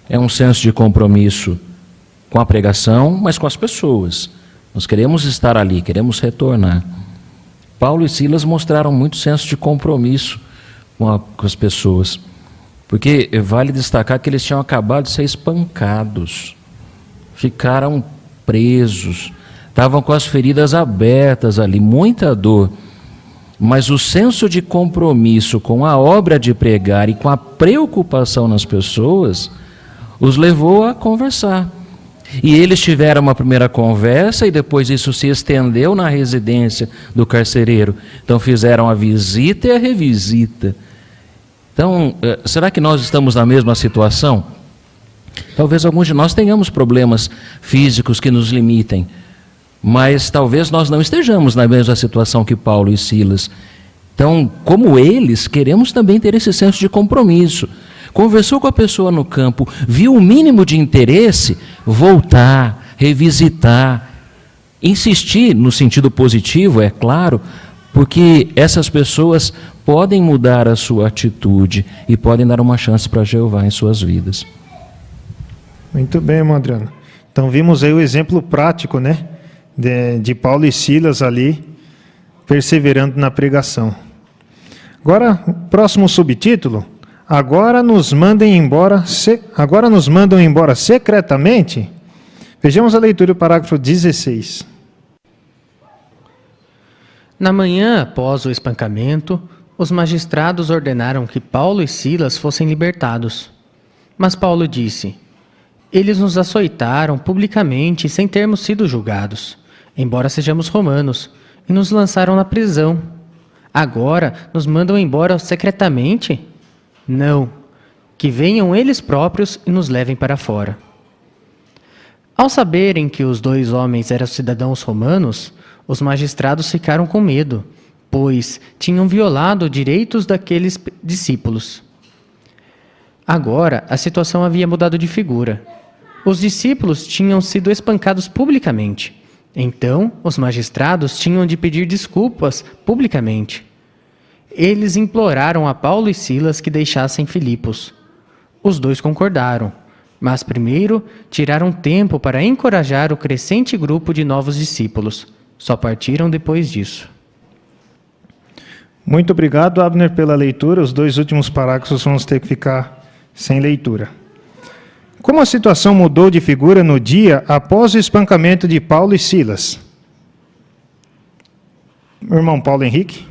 S25: É um senso de compromisso com a pregação, mas com as pessoas. Nós queremos estar ali, queremos retornar. Paulo e Silas mostraram muito senso de compromisso com as pessoas, porque vale destacar que eles tinham acabado de ser espancados. Ficaram
S11: presos, estavam com as feridas abertas ali, muita dor. Mas o senso de compromisso com a obra de pregar e com a preocupação nas pessoas os levou a conversar. E eles tiveram uma primeira conversa e depois isso se estendeu na residência do carcereiro. Então fizeram a visita e a revisita. Então, será que nós estamos na mesma situação? Talvez alguns de nós tenhamos problemas físicos que nos limitem, mas talvez nós não estejamos na mesma situação que Paulo e Silas. Então, como eles, queremos também ter esse senso de compromisso. Conversou com a pessoa no campo, viu o mínimo de interesse, voltar, revisitar, insistir no sentido positivo, é claro, porque essas pessoas podem mudar a sua atitude e podem dar uma chance para Jeová em suas vidas.
S12: Muito bem, irmão Adriano. Então vimos aí o exemplo prático, né, de Paulo e Silas ali, perseverando na pregação. Agora, próximo subtítulo, agora nos mandam embora secretamente. Vejamos a leitura do parágrafo 16.
S15: Na manhã após o espancamento, os magistrados ordenaram que Paulo e Silas fossem libertados. Mas Paulo disse: eles nos açoitaram publicamente sem termos sido julgados, embora sejamos romanos, e nos lançaram na prisão. Agora nos mandam embora secretamente? Não, que venham eles próprios e nos levem para fora. Ao saberem que os dois homens eram cidadãos romanos, os magistrados ficaram com medo, pois tinham violado direitos daqueles discípulos. Agora, a situação havia mudado de figura. Os discípulos tinham sido espancados publicamente. Então, os magistrados tinham de pedir desculpas publicamente. Eles imploraram a Paulo e Silas que deixassem Filipos. Os dois concordaram, mas primeiro tiraram tempo para encorajar o crescente grupo de novos discípulos. Só partiram depois disso.
S12: Muito obrigado, Abner, pela leitura. Os dois últimos parágrafos vamos ter que ficar sem leitura. Como a situação mudou de figura no dia após o espancamento de Paulo e Silas? Meu irmão Paulo Henrique.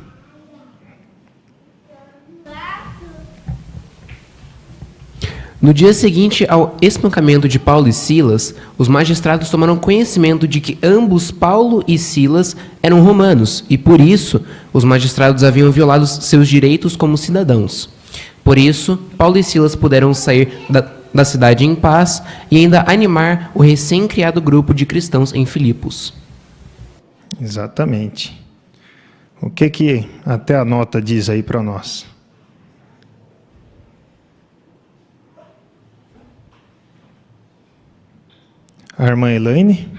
S21: No dia seguinte ao espancamento de Paulo e Silas, os magistrados tomaram conhecimento de que ambos, Paulo e Silas, eram romanos, e por isso os magistrados haviam violado seus direitos como cidadãos. Por isso, Paulo e Silas puderam sair da cidade em paz e ainda animar o recém-criado grupo de cristãos em Filipos.
S12: Exatamente. O que até a nota diz aí para nós? A irmã Elaine.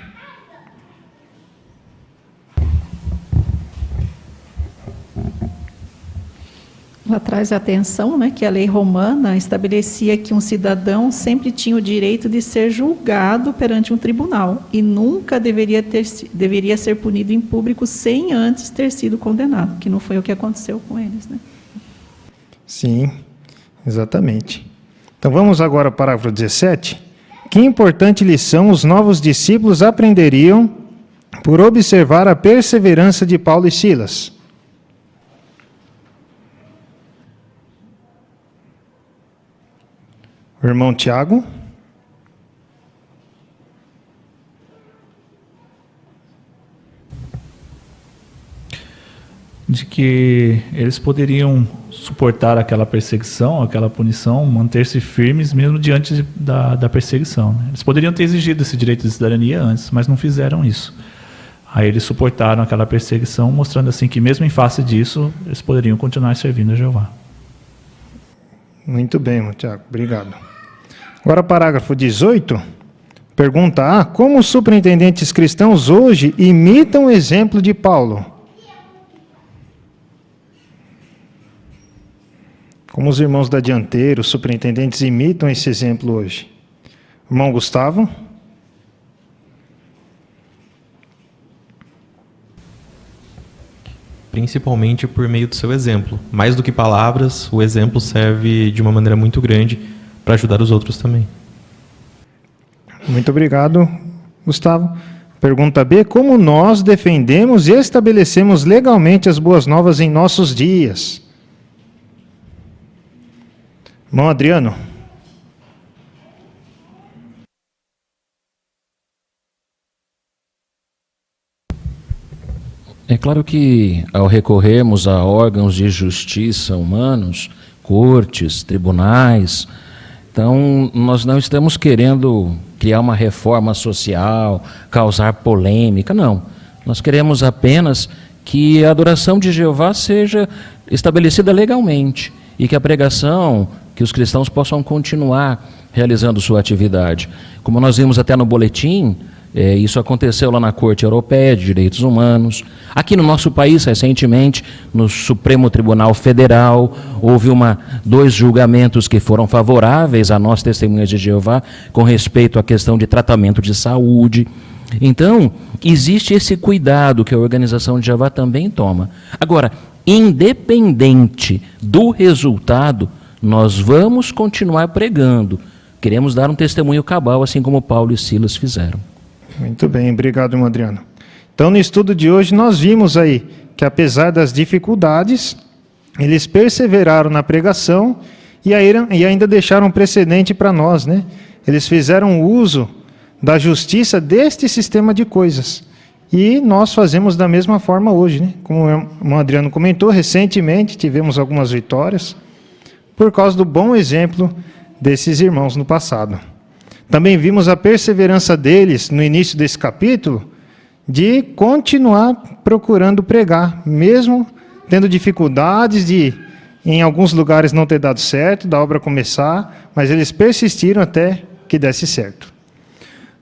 S22: Ela traz a atenção, né, que a lei romana estabelecia que um cidadão sempre tinha o direito de ser julgado perante um tribunal e nunca deveria ser punido em público sem antes ter sido condenado, que não foi o que aconteceu com eles, né?
S12: Sim, exatamente. Então vamos agora ao parágrafo 17. Que importante lição os novos discípulos aprenderiam por observar a perseverança de Paulo e Silas? O irmão Tiago.
S16: De que eles poderiam suportar aquela perseguição, aquela punição, manter-se firmes mesmo diante da perseguição, né? Eles poderiam ter exigido esse direito de cidadania antes, mas não fizeram isso. Aí eles suportaram aquela perseguição, mostrando assim que mesmo em face disso, eles poderiam continuar servindo a Jeová.
S12: Muito bem, Tiago, obrigado. Agora, parágrafo 18, pergunta A. Como os superintendentes cristãos hoje imitam o exemplo de Paulo? Como os irmãos da dianteira, os superintendentes imitam esse exemplo hoje? Irmão Gustavo?
S9: Principalmente por meio do seu exemplo. Mais do que palavras, o exemplo serve de uma maneira muito grande para ajudar os outros também.
S12: Muito obrigado, Gustavo. Pergunta B, como nós defendemos e estabelecemos legalmente as boas novas em nossos dias? Irmão Adriano.
S11: É claro que, ao recorrermos a órgãos de justiça humanos, cortes, tribunais, então nós não estamos querendo criar uma reforma social, causar polêmica, não. Nós queremos apenas que a adoração de Jeová seja estabelecida legalmente e que a pregação, que os cristãos possam continuar realizando sua atividade. Como nós vimos até no boletim, isso aconteceu lá na Corte Europeia de Direitos Humanos. Aqui no nosso país, recentemente, no Supremo Tribunal Federal, houve 2 julgamentos que foram favoráveis a nós, testemunhas de Jeová, com respeito à questão de tratamento de saúde. Então, existe esse cuidado que a organização de Jeová também toma. Agora, independente do resultado, nós vamos continuar pregando. Queremos dar um testemunho cabal, assim como Paulo e Silas fizeram.
S12: Muito bem, obrigado, irmão Adriano. Então, no estudo de hoje, nós vimos aí que, apesar das dificuldades, eles perseveraram na pregação e ainda deixaram um precedente para nós, né? Eles fizeram uso da justiça deste sistema de coisas. E nós fazemos da mesma forma hoje, né? Como o irmão Adriano comentou, recentemente tivemos algumas vitórias por causa do bom exemplo desses irmãos no passado. Também vimos a perseverança deles, no início desse capítulo, de continuar procurando pregar, mesmo tendo dificuldades de, em alguns lugares, não ter dado certo, da obra começar, mas eles persistiram até que desse certo.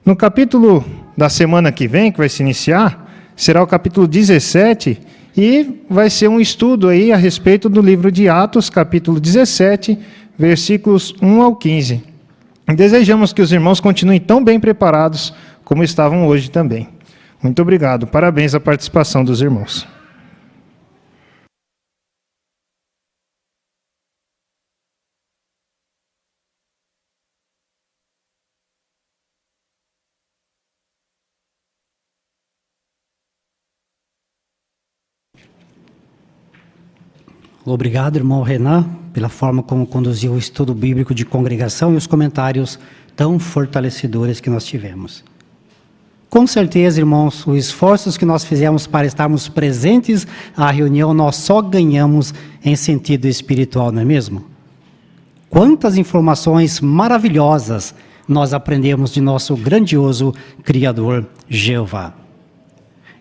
S12: No capítulo da semana que vem, que vai se iniciar, será o capítulo 17, e vai ser um estudo aí a respeito do livro de Atos, capítulo 17, versículos 1 ao 15. Desejamos que os irmãos continuem tão bem preparados como estavam hoje também. Muito obrigado. Parabéns à participação dos irmãos.
S1: Obrigado, irmão Renan, pela forma como conduziu o estudo bíblico de congregação e os comentários tão fortalecedores que nós tivemos. Com certeza, irmãos, os esforços que nós fizemos para estarmos presentes à reunião, nós só ganhamos em sentido espiritual, não é mesmo? Quantas informações maravilhosas nós aprendemos de nosso grandioso Criador, Jeová.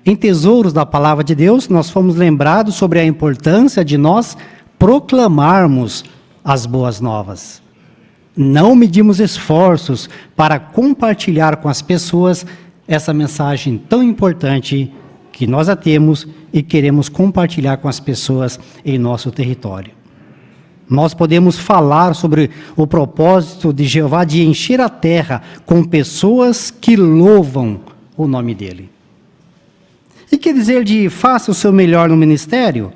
S1: Em Tesouros da Palavra de Deus, nós fomos lembrados sobre a importância de nós proclamarmos as boas novas. Não medimos esforços para compartilhar com as pessoas essa mensagem tão importante que nós a temos e queremos compartilhar com as pessoas em nosso território. Nós podemos falar sobre o propósito de Jeová de encher a terra com pessoas que louvam o nome dele. E quer dizer de faça o seu melhor no ministério?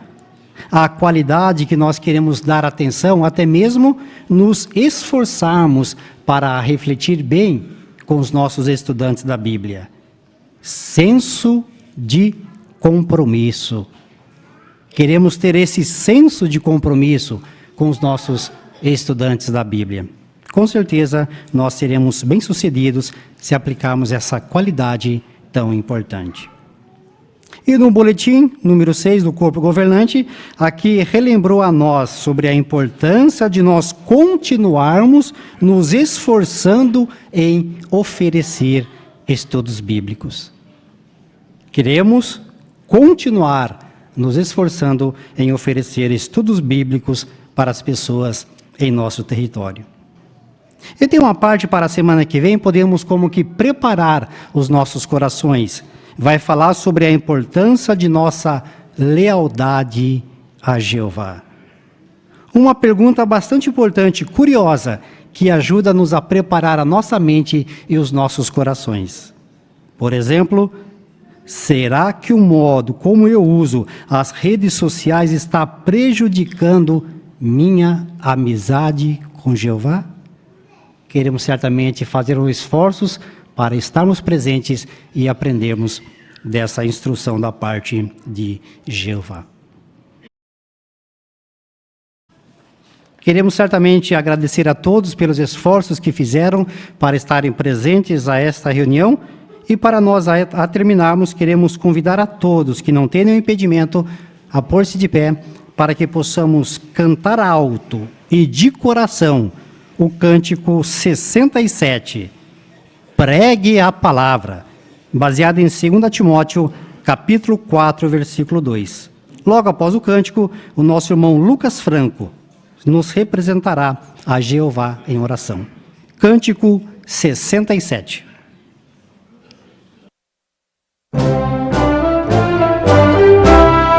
S1: A qualidade que nós queremos dar atenção, até mesmo nos esforçarmos para refletir bem com os nossos estudantes da Bíblia. Senso de compromisso. Queremos ter esse senso de compromisso com os nossos estudantes da Bíblia. Com certeza, nós seremos bem-sucedidos se aplicarmos essa qualidade tão importante. E no boletim número 6 do Corpo Governante, aqui relembrou a nós sobre a importância de nós continuarmos nos esforçando em oferecer estudos bíblicos. Queremos continuar nos esforçando em oferecer estudos bíblicos para as pessoas em nosso território. E tem uma parte para a semana que vem, podemos como que preparar os nossos corações. Vai falar sobre a importância de nossa lealdade a Jeová. Uma pergunta bastante importante, curiosa, que ajuda-nos a preparar a nossa mente e os nossos corações. Por exemplo, será que o modo como eu uso as redes sociais está prejudicando minha amizade com Jeová? Queremos certamente fazer esforços para estarmos presentes e aprendermos dessa instrução da parte de Jeová. Queremos certamente agradecer a todos pelos esforços que fizeram para estarem presentes a esta reunião. E para nós, a terminarmos, queremos convidar a todos que não tenham impedimento a pôr-se de pé para que possamos cantar alto e de coração o cântico 67, Pregue a Palavra, baseado em 2 Timóteo, capítulo 4, versículo 2. Logo após o cântico, o nosso irmão Lucas Franco nos representará a Jeová em oração. Cântico 67.